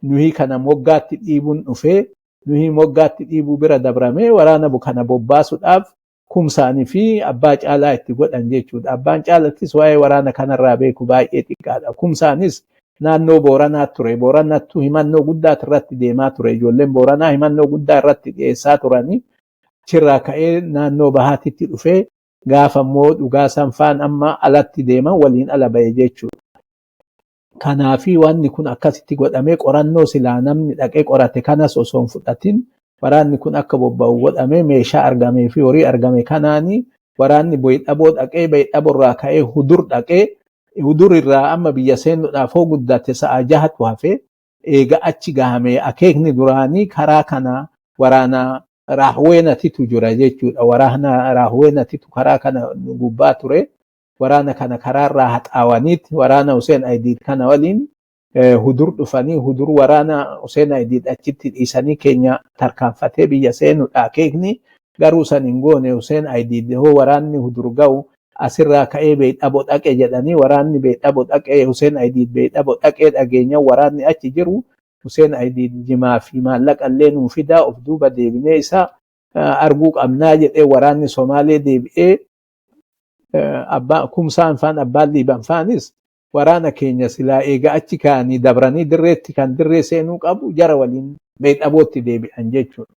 S2: nuyi kana moggaatti dhiibuun dhufe nuyi moggaatti dhiibuu bira dabramee waraana kana bobbaasuudhaaf Kumsaanii fi abbaa caalaa itti godhan jechuudha. Abbaan caalattis waa'ee waraana kanarraa beeku baay'ee xiqqaadha. Kumsaanis naannoo Booranaa ture. Booranattu himannoo guddaa irratti deemaa ture. Ijoolleen Booranaa himannoo guddaa irratti dhiyeessaa turanii achirraa ka'ee naannoo Bahaatitti dhufee gaafa immoo dhugaasan faan amma alatti deeman waliin ala ba'e jechuudha. Kanaafi wanni kun akkasitti godhamee qorannoo silaa namni dhaqee qorate kanas osoo hin fudhatin waraanni kun akka bobba'u godhamee meeshaa argamee fi horii argame kanaanii waraanni Boyidhaboo dhaqee Boyidhaboorraa ka'ee Hudur dhaqee Hudur irraa amma biyya seenuudhaaf hoo guddate sa'a 6tu hafe eega achi gahamee akeekni duraanii karaa kana waraana Raahweenatitu jira jechuudha. Waraana Raahweenatitu karaa kana gubbaa ture. Waraana kana karaarraa haxaawaniiti waraana Hussein Aidid kana waliin Hudur dhufanii Hudur waraana Hussein Aidid achitti dhiisanii keenya tarkaanfatee biyya seenuudha akeekni garuu san hin goone Hussein Aidid hoo waraanni Hudur ga'u asirraa ka'ee Boyidhaboo dhaqe jedhanii waraanni Boyidhaboo dhaqee Hussein Aidid Boyidhaboo dhaqee dhageenya waraanni achi jiru Hussein Aidid jimaa fi maallaqallee nuu fidaa of duuba deebinee isa arguu qabnaa jedhee waraanni Somaalee deebi'ee Kumsaan faan abbaan Liiban faanis waraana keenya silaa eega achi kaanii dabranii dirreetti kan dirree seenuu qabu jara waliin Boyidhabootti deebi'an jechuudha.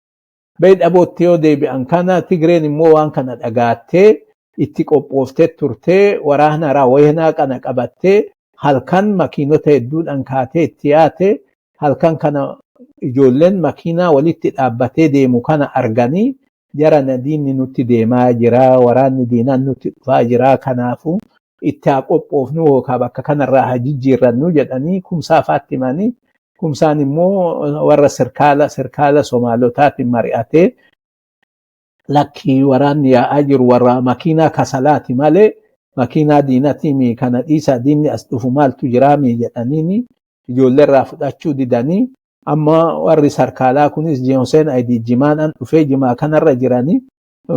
S2: Boyidhabootti yoo deebi'an kana Tigreen immoo waan kana dhagaattee itti qophooftee turtee waraana Raawweenaa kana qabattee halkan makiinota hedduudhaan kaatee itti yaate halkan kana ijoolleen makiinaa walitti dhaabbatee deemu kana arganii jara diinni nutti deemaa jira waraanni diinaan nutti dhufaa jira kanaafu itti haa qophoofnu yookaan bakka kanarraa haa jijjiirrannu jedhanii Kumsaafaatti himanii Kumsaan immoo warra sirkaala Somaalotaatiin mari'atee lakkii waraanni yaa'aa jiru warra makiinaa kasalaati malee makiinaa diinatii kana dhiisaa diinni as dhufu maaltu jiraami jedhaniini ijoolleerraa fudhachuu didanii amma warri sarkaalaa kunis Hussein Aidid jimaadhaan dhufee jimaa kanarra jiranii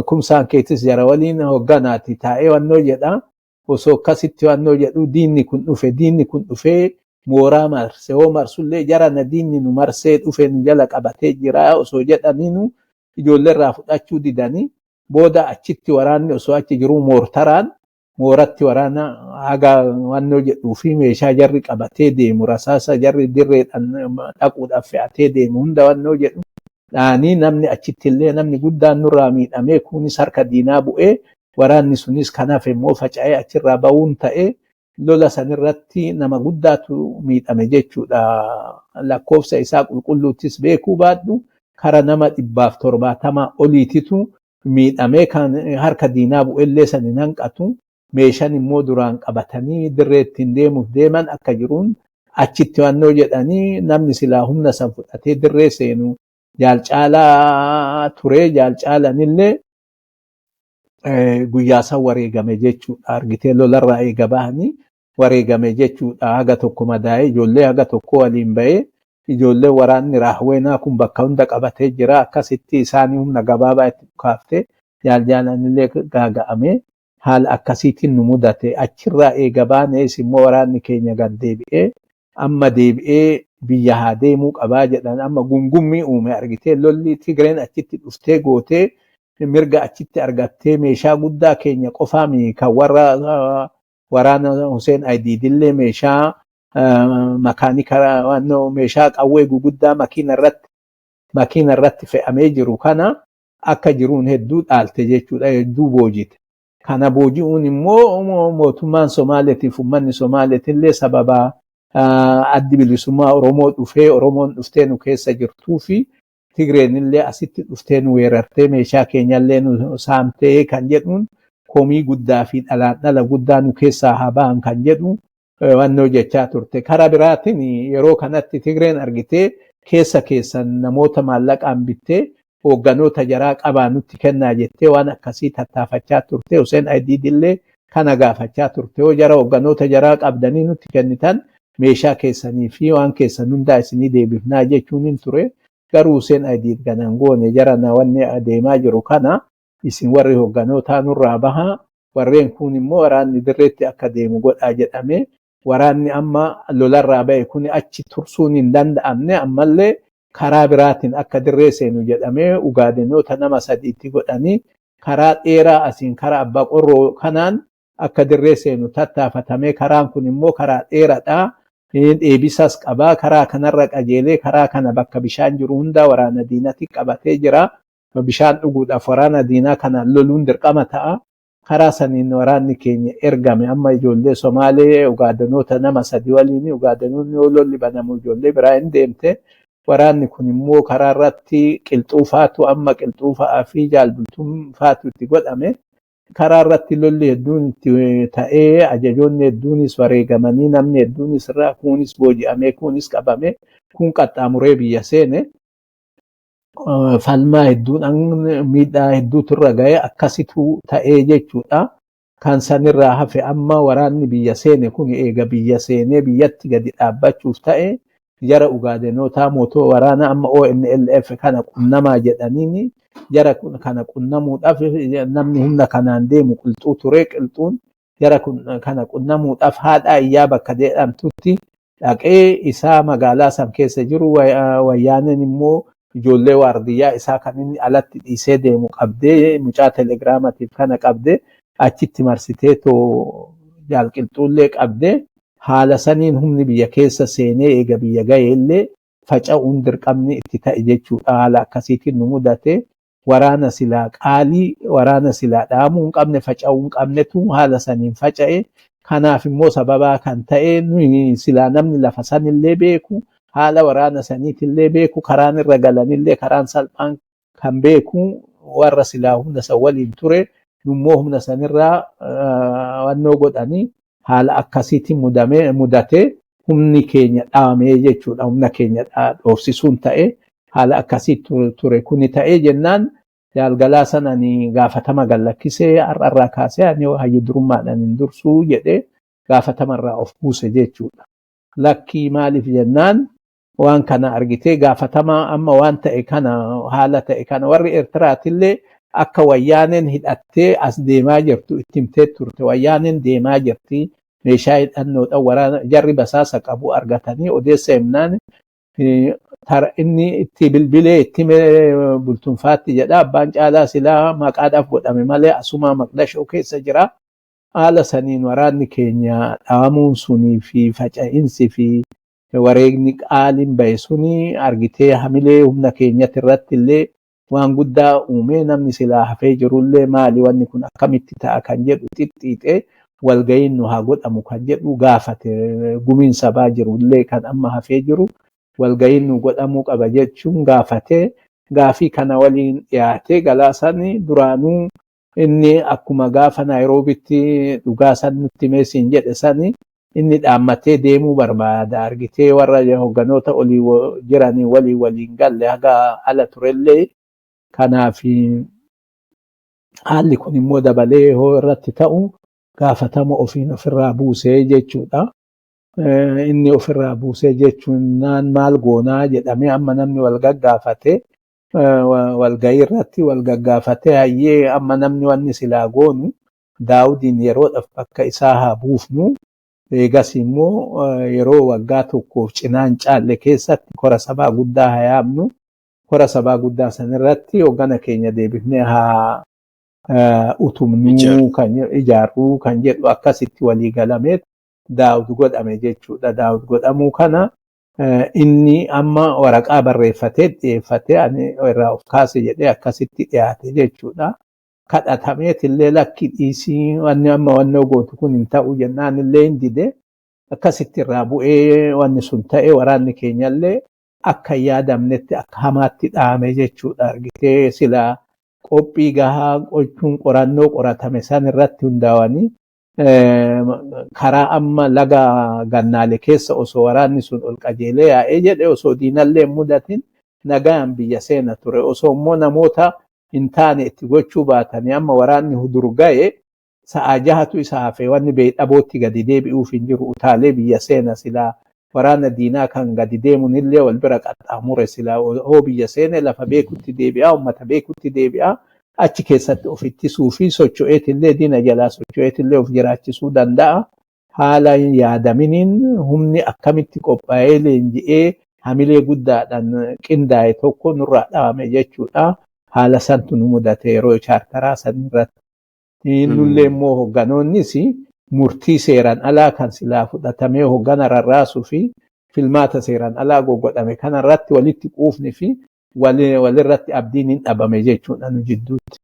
S2: Kumsaan keetis jara waliin hogganaati taa'ee wannoo jedha osoo akkasitti wannoo jedhu diinni kun dhufee mooraa marse hoo marsullee jara nadiinni nu marsee dhufe nu jala qabatee jira osoo jedhaninu ijoollee irraa fudhachuu didanii booda achitti waraanni osoo achi jiru moortaraan mooratti waraana haga wannoo jedhuu fi meeshaa jarri qabatee deemu rasaasa jarri dirreedhaan dhaquudhaaf fe'atee deemu hunda wannoo jedhu dhaanii namni achitti illee namni guddaan nurraa miidhamee kunis harka diinaa bu'ee waraanni sunis kanaaf immoo faca'ee achirraa ba'uun ta'ee lola sanirratti nama guddaatu miidhame jechuudha. Lakkoofsa isaa qulqulluuttis beekuu baadhu kara nama 170 oliititu miidhamee kan harka diinaa bu'ellee san hin hanqatu meeshaan immoo duraan qabatanii dirree ittiin deemuuf deeman akka jiruun achitti wannoo jedhanii namni silaa humna san fudhatee dirree seenu jaalcaalaa ture jaalcaalanillee guyyaa san wareegame jechuudha. Argitee lolarraa eega bahanii wareegame jechuudha. Haga tokko madaa'ee ijoollee haga tokko waliin ba'ee ijoollee waraanni raahweenaa kun bakka hunda qabatee jira. Akkasitti isaanii humna gabaabaa itti dhukaaftee jaalcaalanillee gaaga'ame haala akkasiitiin nu mudate. Achirraa eega baanees immoo waraanni keenya gad deebi'ee amma deebi'ee biyya haa deemuu qabaa jedhan amma gungummii uume argitee lolli Tigreen achitti dhuftee gootee mirga achitti argattee meeshaa guddaa keenya qofaa kan warra waraana Hussein Aididillee meeshaa makaanika wannoo meeshaa qawwee guguddaa makiina irratti fe'amee jiru kana akka jiruun hedduu dhaalte jechuudha hedduu boojite. Kana booji'uun immoo mootummaan Somaaleetiif uummanni Somaaleetillee sababa addi bilisummaa Oromoo dhufee Oromoon dhuftee nu keessa jirtuu fi Tigreen illee asitti dhuftee nu weerartee meeshaa keenyallee nu saamtee kan jedhuun komii guddaa fi dhala guddaa nu keessaa haa ba'an kan jedhu wannoo jechaa turte. Karaa biraatiin yeroo kanatti Tigreen argitee keessan namoota maallaqaan bittee hoogganoota jaraa qabaa nutti kennaa jettee waan akkasii tattaafachaa turte. Hussein Aididillee kana gaafachaa turte. Yoo jara hoogganoota jaraa qabdanii nutti kennitan meeshaa keessanii fi waan keessan hundaa isinii deebifnaa jechuun hin ture. Garuu Hussein Aidid ganan goone jarana wanni adeemaa jiru kana isin warri hoogganoota nurraa baha warreen kun immoo waraanni dirreetti akka deemu godhaa jedhame waraanni amma lolarraa ba'e kun achi tursuun hin danda'amne ammallee karaa biraatiin akka dirree seenu jedhamee ugaadenoota nama sadiitti godhanii karaa dheeraa asiin karaa abbaa qorroo kanaan akka dirree seenu tattaafatamee karaan kun immoo karaa dheeraadhaa. Eebisas qabaa karaa kanarra qajeelee karaa kana bakka bishaan jiru hunda waraana diinatti qabatee jira. Bishaan dhuguudhaaf waraana diinaa kanaan loluun dirqama ta'a. Karaa saniin waraanni keenya ergame amma ijoollee Somaalee ugaadanoota nama sadi waliin ugaadanoonni yoo lolli banamu ijoollee biraa hin deemte. Waraanni kun immoo karaa irratti qilxuufaatu amma qilxuufaa fi jaalbultumfaatu itti godhame. Karaa irratti lolli hedduun itti ta'ee ajajoonni hedduunis wareegamanii namni hedduunis irraa kunis booji'amee kunis qabame kun qaxxaamuree biyya seene falmaa hedduudhaan miidhaa hedduutu irra ga'e akkasitu ta'ee jechuudha. Kan sanirraa hafe amma waraanni biyya seene kun eega biyya seenee biyyatti gadi dhaabbachuuf ta'e jara ugaadenoota mootummaa waraana amma ONLF kana qunnamaa jedhaniini jara kana qunnamuudhaaf namni humna kanaan deemu qilxuu ture qilxuun jara kana qunnamuudhaaf haadha iyyaa bakka jedhamtutti dhaqee isaa magaalaa san keessa jiru wayyaaneen immoo ijoollee waardiyyaa isaa kan inni alatti dhiisee deemu qabdee mucaa telegiraamatiif kana qabdee achitti marsitee too jaalqilxuullee qabdee haala saniin humni biyya keessa seenee eega biyya ga'e illee faca'uun dirqamni itti ta'e jechuudha. Haala akkasiitiin nu mudate waraana silaa qaalii waraana silaa dhaamuu hin qabne faca'uu hin qabnetu haala saniin faca'e. Kanaaf immoo sababaa kan ta'e nuyi silaa namni lafa sanillee beeku haala waraana saniitillee beeku karaan irra galanillee karaan salphaan kan beeku warra silaa humna san waliin ture nummoo humna sanirraa wannoo godhanii haala akkasiitiin mudate humni keenya dhaamee jechuudha. Humna keenya dhoofsisuun ta'e haala akkasii ture kuni ta'ee jennaan galgalaa sanani gaafatama gallakkisee har'arraa kaasee ani hayyu durummaadhaan hin dursuu jedhee gaafatamarraa of buuse jechuudha. Lakkii maaliif jennaan waan kana argitee gaafatama amma waan ta'e kana haala ta'e kana warri Eertiraatillee akka wayyaaneen hidhattee as deemaa jirtu itti himtee turte. Wayyaaneen deemaa jirti meeshaa hidhannoodhaan waraana jarri basaasa qabu argatanii odeessa himnaan inni itti bilbilee itti bultunfaatti jedha abbaan caalaa silaa maqaadhaaf godhame malee asuma maqdashoo keessa jira. Haala saniin waraanni keenya dhawamuun sunii fi faca'insi fi wareegni qaaliin bahe suni argitee hamilee humna keenyatti irratti illee waan guddaa uumee namni silaa hafee jirullee maali wanni kun akkamitti ta'a kan jedhu xixxiixee walga'iin nu haa godhamu kan jedhu gaafate gumiin sabaa jirullee kan amma hafee jiru walga'iin nu godhamuu qaba jechuun gaafatee gaafii kana waliin dhiyaatee galaasanii duraanuu inni akkuma gaafa Naayiroobitti dhugaa san nutti meesiin jedhe sani inni dhaammatee deemuu barbaada argitee warra hogganoota olii jiranii waliin galle haga ala turellee kanaaf haalli kun immoo dabalee hoo irratti ta'u gaafatama ofiin ofirraa buusee jechuudha. Inni ofirraa buusee jechuun maal goonaa jedhamee amma namni wal gaggaafate walgahii irratti wal gaggaafate hayyee amma namni wanni silaa goonu Daawudiin yeroodhaaf bakka isaa haa buufnu. Eegas immoo yeroo waggaa tokkoof cinaan caalle keessatti kora sabaa guddaa haa yaamnu. Kora sabaa guddaa sanirratti hoggana keenya deebifnee haa utumnuu kan ijaaruu kan jedhu akkasitti walii galameet Daawud godhame jechuudha. Daawud godhamuu kana inni amma waraqaa barreeffatee dhiyeeffatee ani irraa of kaase jedhee akkasitti dhiyaate jechuudha. Kadhatameet illee lakki dhiisii wanni amma wannoo gootu kun hin ta'u jennaan illee hin dide akkasitti irraa bu'ee wanni sun ta'e waraanni keenyallee akka yaadamnetti akka hamaatti dhaame jechuudha. Argitee silaa qophii gahaa qochuun qorannoo qoratame san irratti hundaa'anii karaa amma laga gannaale keessa osoo waraanni sun ol qajeelee yaa'ee jedhe osoo diinallee mudatin nagaan biyya seena ture osoo immoo namoota hin taane itti gochuu baatanii amma waraanni hudur ga'e sa'a jahatu isa hafe wanni beedhabootti gadi deebi'uuf hin jiru utaalee biyya seena silaa waraana diinaa kan gadi deemuun illee wal bira qaxxaamure silaa hoo biyya seene lafa beekutti deebi'aa ummata beekutti deebi'aa achi keessatti of ittisuu fi socho'eet illee diina jalaa socho'eet illee of jiraachisuu danda'a. Haala yaadaminiin humni akkamitti qophaa'ee leenji'ee hamilee guddaadhaan qindaa'e tokko nurraa dhaabame jechuudha. Haala santu nu mudate yeroo chaartaraa san irratti. Nullee immoo hogganoonnis murtii seeraan alaa kan silaa fudhatamee hoggana rarraasuu fi filmaata seeraan alaa godhame kanarratti walitti quufni fi walirratti abdiin hin dhabame jechuudha nu jidduutti.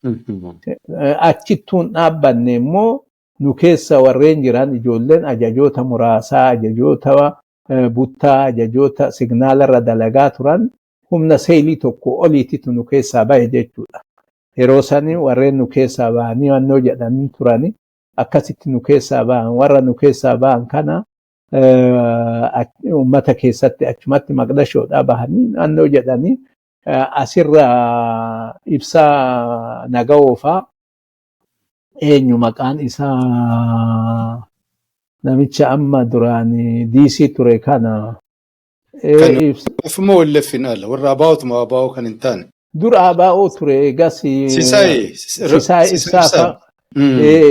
S2: Achittuun dhaabbanne immoo nu keessa warreen jiran ijoolleen ajajoota muraasaa, ajajoota buttaa, ajajoota signaalarra dalagaa turan humna seelii tokko oliititu nu keessaa bahe jechuudha. Yeroo sani warreen nu keessaa bahanii wannoo jedhanii turani akkasitti nu keessaa bahan warra nu keessaa bahan kana ummata keessatti achumatti maqdashoodhaa bahanii wannoo jedhanii asirra ibsaa nagaoofaa eenyu maqaan isaa namicha amma duraan diisii ture kana
S1: Ofuma walleffin ala warra abaa'utuma abaa'oo kan hin taane.
S2: Dura abaa'oo ture egas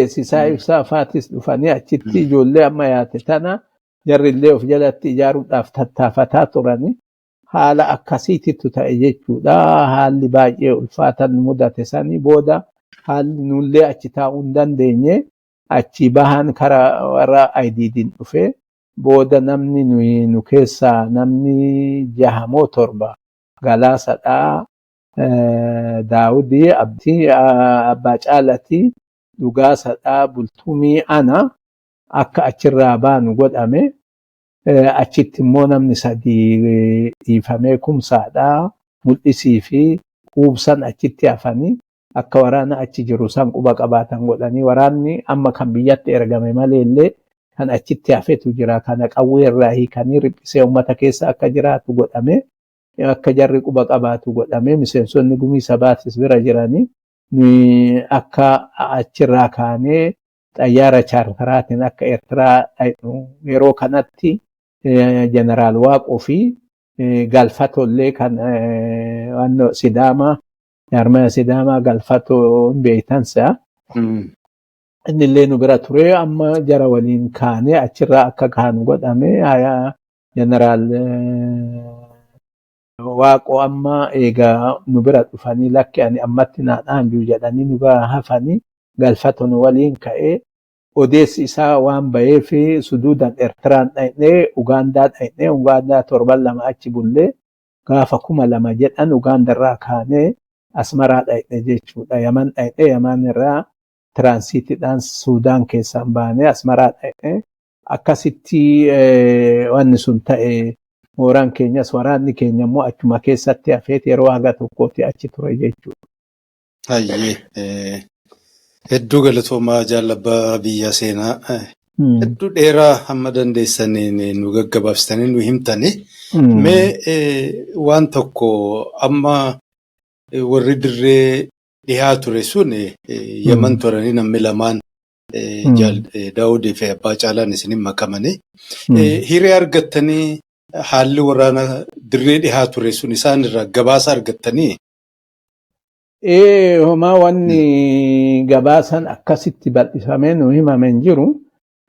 S2: Sisaa ibsaa faatis dhufanii achitti ijoollee amma yaate tana jarrillee of jalatti ijaaruudhaaf tattaafataa turani. Haala akkasiititu ta'e jechuudha. Haalli baay'ee ulfaatan mudate sanii booda haalli nullee achi taa'uu hin dandeenye achi bahan karaa warra IDD'n dhufe booda namni nu keessaa namni 6 moo 7 Galaasadhaa, Daawudii, Abbaa Caalatii, Dhugaasadhaa, Bultumii ana akka achirraa baanu godhame. Achitti immoo namni 3 dhiifamee Kumsaadhaa, Mul'isii fi Quubsan achitti hafanii akka waraana achi jiru san quba qabaatan godhanii waraanni amma kan biyyatti ergame malee illee kan achitti hafetu jira. Kana qawwee irraa hiikanii riphisee uummata keessa akka jiraatu godhame akka jarri quba qabaatu godhame miseensonni gumii sabaatis bira jiranii akka achirraa kaanee xayyaara chaartaraatiin akka Eertiraa yeroo kanatti jeneraal Waaqoo fi Galfatollee kan wannoo Sidaamaa Jarmaya Sidaamaa Galfatoo beeytansa innillee nu bira ture amma jara waliin kaane achirraa akka kaanu godhame haya jeneraal waaqoo amma eegaa nu bira dhufanii lakki ani ammatti naadhaan jiru jedhanii nu bira hafanii galfata nu waliin ka'ee odeessi isaa waan ba'eef suduudan Eertiraan dhaqnee Ugaandaa dhaqnee Ugaandaa torban lama achi bullee gaafa 2000 jedhan Ugaandarraa kaanee Asmaraa dhaqne jechuudha. Yaman dhaqne Yaman irraa tiraansiitiidhaan Suudaan keessaan baanee Asmaraa dhaqne akkasitti wanni sun ta'e mooraan keenyas waraanni keenya immoo achuma keessatti hafeet yeroo haga tokkotti achi ture jechuudha.
S1: Hayyee hedduu galatoomaa jaalabbaa biyya seenaa hedduu dheeraa hamma dandeessaniin nu gaggabaabsitanii nu himtanii mee waan tokko amma warri dirree dhihaa ture sun Yaman turanii namni lamaan Daawudii fi Abbaa Caalaan isiniin makamanii hiree argattanii haalli waraana dirree dhihaa ture sun isaan irraa gabaasa argattanii.
S2: Homaa wanni gabaasan akkasitti bal'ifamee nu himameen jiru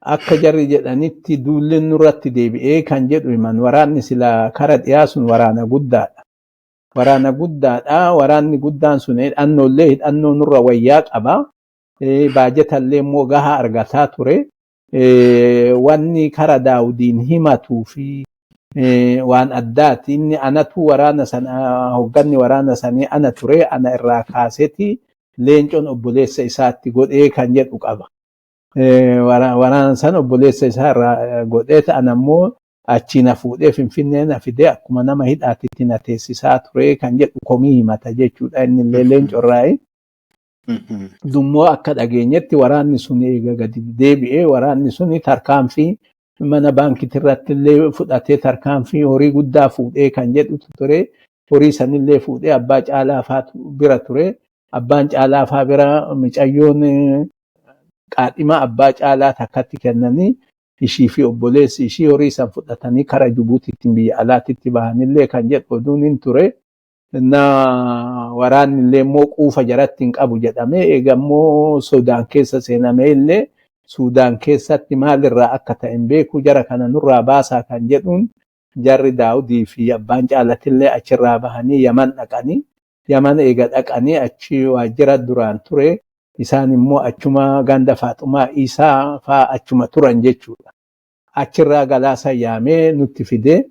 S2: akka jarri jedhanitti duulleen nurratti deebi'ee kan jedhu himan waraanni sila kara dhiyaa sun waraana guddaadha. Waraana guddaadha. Waraanni guddaan sun hidhannoo nurra wayyaa qaba. Baajatallee immoo gahaa argataa ture. Wanni kara Daawudiin himatuu fi waan addaati. Inni anatu waraana sana hogganni waraana sanii ana ture ana irraa kaaseeti leencoon obboleessa isaatti godhee kan jedhu qaba. Waraana sana obboleessa isaa irraa godheeti ana immoo achi na fuudhee Finfinnee na fidee akkuma nama hidhaatitti na teessisaa ture kan jedhu komii himata jechuudha. Inni illee leencorraayi. Dummoo akka dhageenyetti waraanni sun eega gadi deebi'ee waraanni sun tarkaanfii mana baankiitti irratti illee fudhatee tarkaanfii horii guddaa fuudhee kan jedhutu ture. Horii sanillee fuudhee Abbaa Caalaa bira ture. Abbaan Caalaa faa bira micayyoon qaadhima Abbaa Caalaa takkatti kennanii ishii fi obboleessi ishii horii san fudhatanii kara Jibuutiitti biyya alaatitti bahanillee kan jedhu oduun hin ture. Waraanni illee immoo quufa jaratti hin qabu jedhamee eegammoo Suudaan keessa seenamee illee Suudaan keessatti maalirraa akka ta'e hin beeku jara kana nurraa baasaa kan jedhuun jarri Daawudii fi Abbaan Caalatillee achirraa bahanii Yaman dhaqanii Yaman eega dhaqanii achi waajjira duraan ture isaan immoo achuma ganda Faaxumaa Isaa faa achuma turan jechuudha. Achirraa galaasa yaamee nutti fidee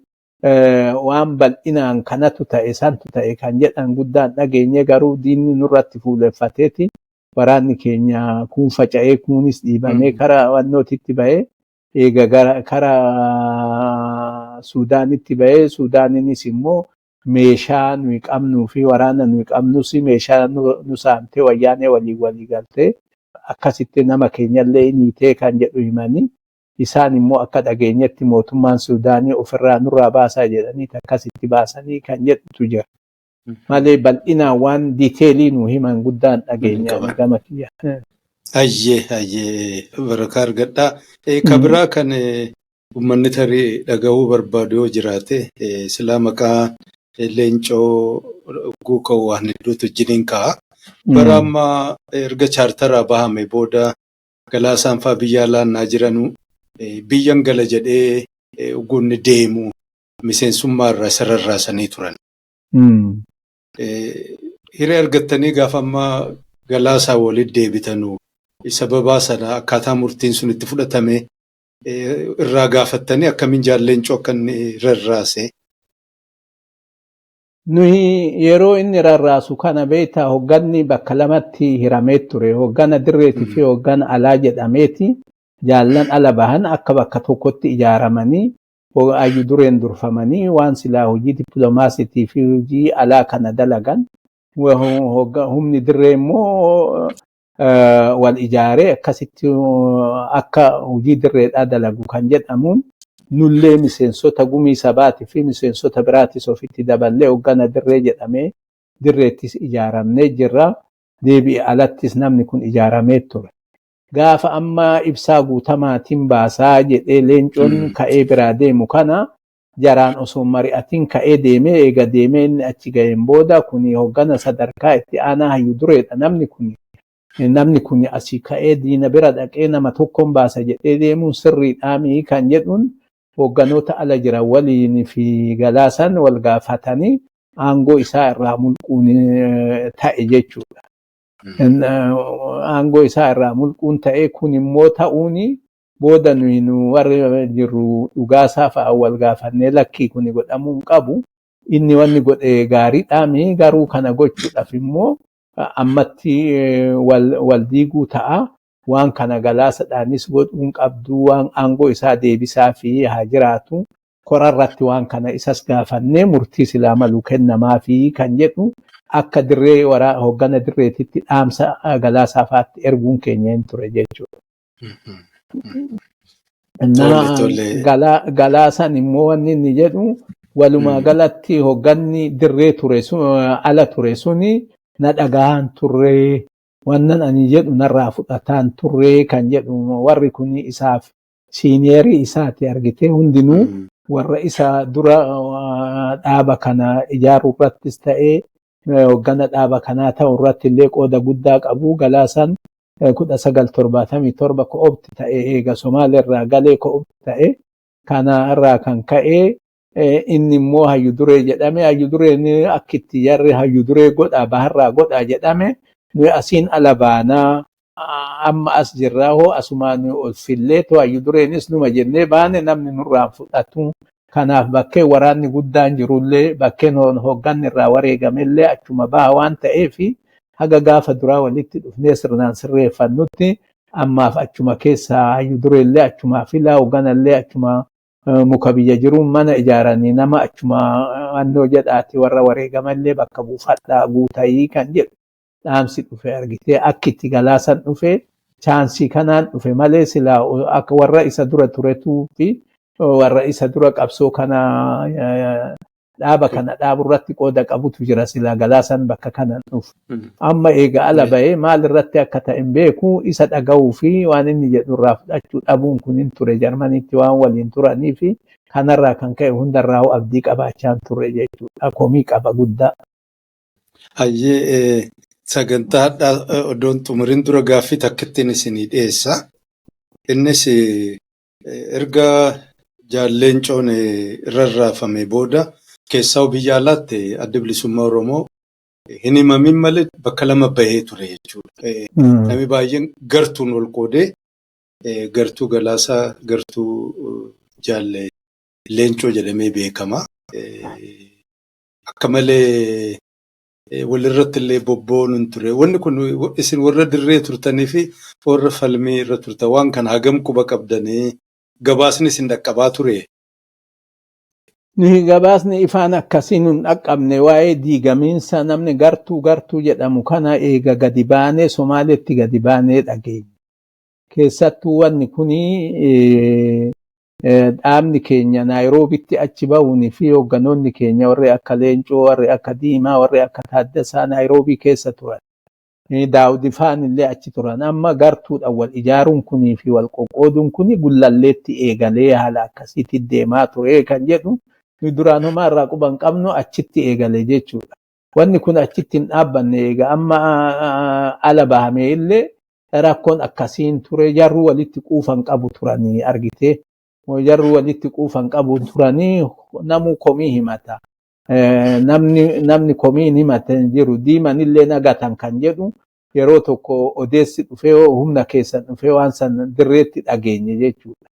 S2: waan bal'inaan kanatu ta'e santu ta'e kan jedhan guddaan dhageenye garuu diinni nurratti fuuleffateeti. Waraanni keenya kun faca'ee kunis dhiibamee kara wannootitti bahee eega kara Suudaanitti bahee Suudaaninis immoo meeshaa nuyi qabnuu fi waraana nuyi qabnus meeshaa nu saamtee wayyaanee walii galtee akkasitti nama keenyallee niitee kan jedhu himanii isaan immoo akka dhageenyetti mootummaan Suudaanii ofirraa nurraa baasaa jedhanii akkasitti baasanii kan jedhutu jira. Malee bal'inaan waan diiteelii nu himan guddaan dhageenya gama kiyya.
S1: Ayyee barakaa argadhaa. Kabiraa kan uummanni tarii dhagahuu barbaadu yoo jiraate silaa maqaa leencoo guuka'u waan hedduutu wajjiniin ka'a. Bara ammaa erga chaartaraa bahame booda galaasaan fa'aa biyya alaannaa jiranuu biyyan gala jedhee ugunni deemu miseensummaa irraa sararraasanii turan. Hiree argattanii gaafa ammaa galaasaa walitti deebitanuu sababaa sana akkaataa murtiin sun itti fudhatame irraa gaafattanii akkamiin jaalleencoo akka inni rarraase.
S2: Nuyi yeroo inni rarraasu kana beektaa hogganni bakka lamatti hiramee ture. Hoggana dirreetii fi hoggana alaa jedhameeti. Jaallan ala bahan akka bakka tokkotti ijaaramanii ayyu dureen durfamanii waan silaa hojii dippiloomaasiitii fi hojii alaa kana dalagan. Humni dirree immoo wal ijaaree akkasitti akka hojii dirreedhaa dalagu kan jedhamuun nullee miseensota gumii sabaatii fi miseensota biraatis ofitti daballee hoggana dirree jedhamee dirreettis ijaaramnee jirra. Deebi'ee alattis namni kun ijaaramee ture. Gaafa amma ibsaa guutamaatiin baasaa jedhee leencoon ka'ee biraa deemu kana jaraan osoo mari'atiin ka'ee deemee eega deemee inni achi ga'een booda kuni hoggana sadarkaa itti aanaa hayyu dureedha namni kun namni kun asii ka'ee diina bira dhaqee nama tokkoon baasa jedhee deemuun sirriidhaami kan jedhuun hoogganoota ala jiran waliin fi Galaasan wal gaafatanii aangoo isaa irraa mulquun ta'e jechuudha. Aangoo isaa irraa mulquun ta'e kun immoo ta'uuni booda nuyi warri jirru dhugaasaa fa'a wal gaafannee lakkii kun godhamuu hin qabu. Inni wanni godhe gaariidhaami garuu kana gochuudhaaf immoo ammatti wal diiguu ta'a. Waan kana Galaasadhaanis godhuun qabdu waan aangoo isaa deebisaa fi haa jiraatu. Korarratti waan kana isas gaafannee murtii silaa malu kennamaa fi kan jedhu akka dirree hooggana dirreetitti dhaamsa Galaasafaatti erguun keenya hin ture jechuudha. Galaasan immoo wanni inni jedhu walumaa galatti hoogganni dirree ture ala ture suni na dhagahan turre wannan ani jedhu narraa fudhataan turre kan jedhu warri kun isaaf siiniyerii isaati argite hundinuu warra isa dura dhaaba kana ijaaruu irrattis ta'ee hoggana dhaaba kanaa ta'u irratti illee qooda guddaa qabu. Galaasan 1977 ko'obti ta'e eega Somaaliirraa galee ko'obti ta'e kana irraa kan ka'e inni immoo hayyu duree jedhame. Hayyu dureen akkitti jarri hayyu duree godha baharraa godha jedhame nuyi asiin ala baanaa amma as jirraa hoo asumaan ol filleetu hayyu dureenis numa jennee baane namni nurraan fudhatu. Kanaaf bakkee waraanni guddaan jirullee bakkeen hoogganni irraa wareegamellee achuma baha waan ta'eef haga gaafa duraa walitti dhufnee sirnaan sirreeffannutti ammaaf achuma keessaa hayyu dureellee achuma filaa hoogganallee achuma muka biyya jiruun mana ijaaranii nama achuma wannoo jedhaati warra wareegamallee bakka buufadhaa guutayii kan jedhu dhaamsi dhufe argitee akkitti Galaasan dhufe chaansii kanaan dhufe malee silaa akka warra isa dura turetuu fi warra isa dura qabsoo kana dhaaba kana dhaaburratti qooda qabutu jira silaa Galaasan bakka kanaan dhufu. Amma eega ala bahee maal irratti akka ta'e hin beeku isa dhaga'uu fi waan inni jedhu irraa fudhachuu dhabuun kun hin ture Jarmaniitti waan waliin turanii fi kanarraa kan ka'e hundarraa abdii qabaachaa turre jechuudha. Komii qaba guddaa.
S1: Hayyee sagantaa odoon xumuriin dura gaaffii takkittiin isinii dhiyeessa. Innis erga Jaallencoon rarraafame booda keessaa biyya alaatti adda bilisummaa Oromoo hin himamin malee bakka lama bahee ture jechuudha. Namni baay'een gartuun ol qoodee gartuu Galaasaa gartuu Jaallencoo jedhamee beekama. Akka malee walirratti illee bobba'uun hin ture. Wanni kun isin warra dirree turtanii fi warra falmii irra turtan waan kana hagam quba qabdanii gabaasni isin dhaqqabaa ture.
S2: Gabaasni ifaan akkasiin hin dhaqqabne waa'ee diigamiinsa namni gartuu jedhamu kana eega gadi baanee Somaaleetti gadi baanee dhageenya. Keessattuu wanni kuni dhaabni keenya Naayiroobitti achi ba'uunii fi hoogganoonni keenya warri akka Leencoo, warri akka Diimaa, warri akka Taaddasaa Naayiroobii keessa turan. Daawud Faan illee achi turan. Amma gartuudhaan wal ijaaruun kunii fi wal qoqqooduun kuni gullalleetti eegalee haala akkasiitti deemaa ture kan jedhu duraan homaa irraa quban qabnu achitti eegale jechuudha. Wanni kun achitti hin dhaabbanne eega amma ala bahame illee rakkoon akkasiin ture jarru walitti quufan qabu turanii argite. Jarru walitti quufan qabu turanii namu komii himata. Namni komiin himatan jiru Diiman illee nagatan kan jedhu yeroo tokko odeessi dhufee humna keessan dhufee waan san dirreetti dhageenye jechuudha.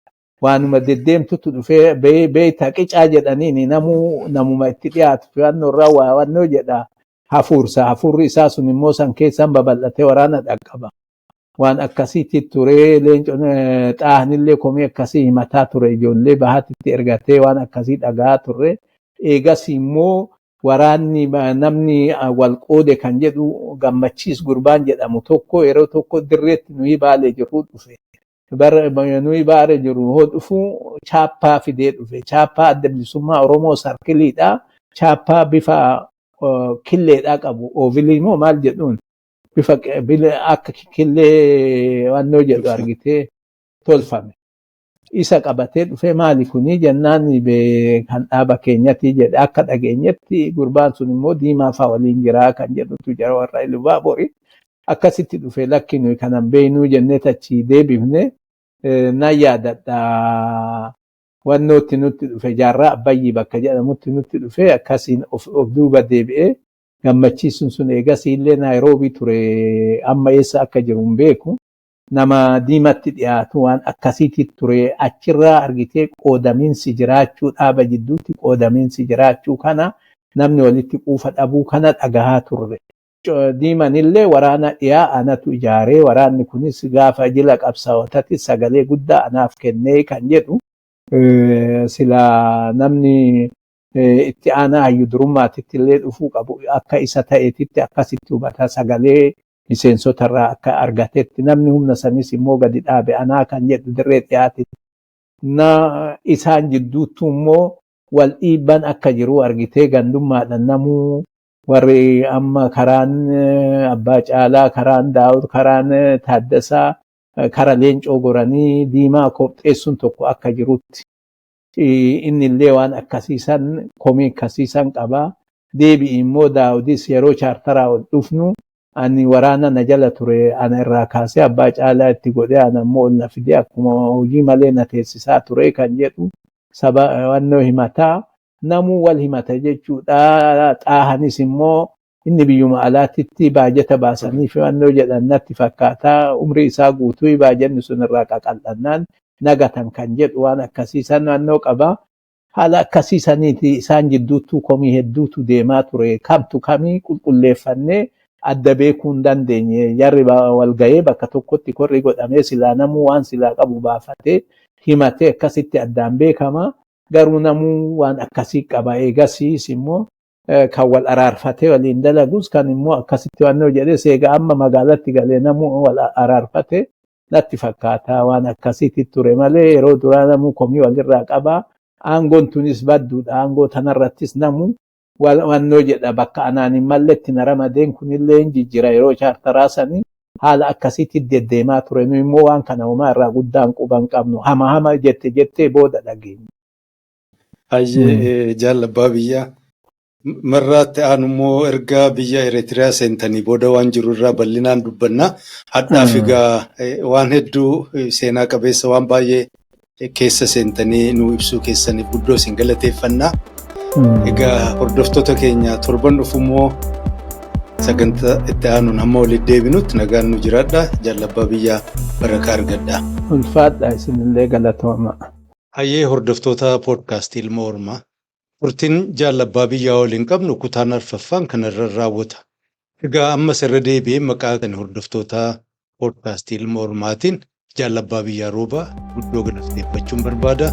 S2: Waanuma deddeemtutu dhufee beeyta qicaa jedhaniin namuma itti dhiyaatu filannoo irraa waawannoo jedha hafuursa. Hafuurri isaa sun immoo san keessan babal'atee waraana dhaqqaba. Waan akkasiitti ture Leencoon Xaahanillee komii akkasii himataa ture ijoollee bahaatitti ergatee waan akkasii dhagaa turre. Eegas immoo waraanni namni wal qoode kan jedhu Gammachiis Gurbaan jedhamu tokko yeroo tokko dirreetti nuyi baalee jiru dhufe. Nuyi baalee jiru hoo dhufu chaappaa fidee dhufe. Chaappaa adda bilisummaa Oromoo sarkiliidha. Chaappaa bifa killeedhaa qabu. Oovilii moo maal jedhuun? Bifa akka killee wannoo jedhu argitee tolfame. Isa qabatee dhufe maali kuni jennaan kan dhaaba keenyatti jedhe akka dhageenyetti Gurbaan sun immoo Diimaa fa'aa waliin jiraa kan jedhutu jara warra Ilubaaborii. akkasitti dhufe lakki nuyi kanan beeknuu jennee achi deebifne na yaadadha wannootti nutti dhufe jaarraa abbayyii bakka jedhamutti nutti dhufe akkasiin of duuba deebi'ee gammachiisuun sun eegasiillee Naayiroobii ture amma eessa akka jiru hin beeku nama diimatti dhiyaatu waan akkasiitti ture achirraa argitee qoodamiinsi jiraachuu dhaaba jidduutti qoodamiinsi jiraachuu kana namni walitti quufa dhabuu kana dhagahaa turre. Diimanillee waraana dhiyaa anatu ijaaree waraanni kunis gaafa jila qabsaa'otatti sagalee guddaa anaaf kennee kan jedhu sila namni itti aanaa hayyu durummaatitti illee dhufuu qabu akka isa ta'eetitti akkasitti hubata sagalee miseensotarraa akka argatetti namni humna sanis immoo gadi dhaabe anaa kan jedhu dirree dhiyaate na isaan jidduuttu immoo wal dhiibban akka jiru argitee gandummaadhaan namuu warri amma karaan abbaa caalaa karaan daawud karaan taaddasaa kara leencoo goranii diimaa qopheessuun tokko akka jirutti inni illee waan akkasiisan komii akkasiisan qabaa deebi'i immoo daawudis yeroo chaartaraa ol dhufnu ani waraana na jala ture ana irraa kaasee abbaa caalaa itti godhee ana immoo ol na fidee akkuma hojii malee na teessisaa ture kan jedhu saba wannoo himataa namuu wal himata jechuudha xaahanis immoo inni biyyuma alaatitti baajata baasanii fi wannoo jedhan natti fakkaataa umrii isaa guutuu baajanni sun irraa qaqal'annaan nagatan kan jedhu waan akkasiisan wannoo qabaa haala akkasiisaniiti isaan jidduuttuu komii hedduutu deemaa ture kamtu kamii qulqulleeffannee adda beekuu hin dandeenye jarri wal ga'ee bakka tokkotti korri godhamee silaa namuu waan silaa qabu baafatee himatee akkasitti addaan beekama garuu namuu waan akkasii qaba eegasiis immoo kan wal araarfatee waliin dalagus kan immoo akkasitti wannoo jedhee seega amma magaalatti galee namuu wal araarfatee natti fakkaataa waan akkasiitti ture malee yeroo duraa namuu komii walirraa qabaa aangoon tunis badduudha aangoo tanarrattis namuu wannoo jedha bakka anaan hin malletti na ramadeen kunillee hin jijjira yeroo chaartaraa sanii haala akkasiitti deddeemaa ture nu immoo waan kana homaa irraa guddaan quban qabnu hama jettee booda dhageenya.
S1: Hayyee jaalabbaa biyyaa marraatti aanummoo ergaa biyya Eritiriyaa seentanii booda waan jiru irraa bal'inaan dubbannaa hadhaaf egaa waan hedduu seenaa qabeessa waan baay'ee keessa seentanii nu ibsuu keessaniif guddoo isin galateeffannaa. Egaa hordoftoota keenya torban dhufummoo sagantaa itti aanuun hamma walitti deebinutti nagaan nu jiraadha jaalabbaa biyyaa barakaa argadha.
S2: Ulfaadha isinillee galatooma.
S1: Hayyee hordoftoota poodkaastii Ilma Ormaa turtiin jaalabbaa biyyaa waliin qabnu kutaan arfaffaan kanarra raawwata. Egaa ammas irra deebi'ee maqaa kan hordoftoota poodkaastii Ilma Ormaatiin jaalabbaa biyyaa roobaa guddoo galateeffachuun barbaada.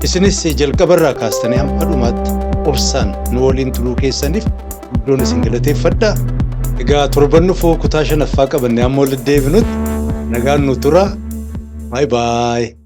S1: Isinis jalqabarraa kaastanii hamma dhumaatti obsaan nu waliin turuu keessaniif guddoon isin galateeffadha. Egaa torban dhufuu kutaa shanaffaa qabannee amma walitti deebinutti nagaan nu tura. Bye bye.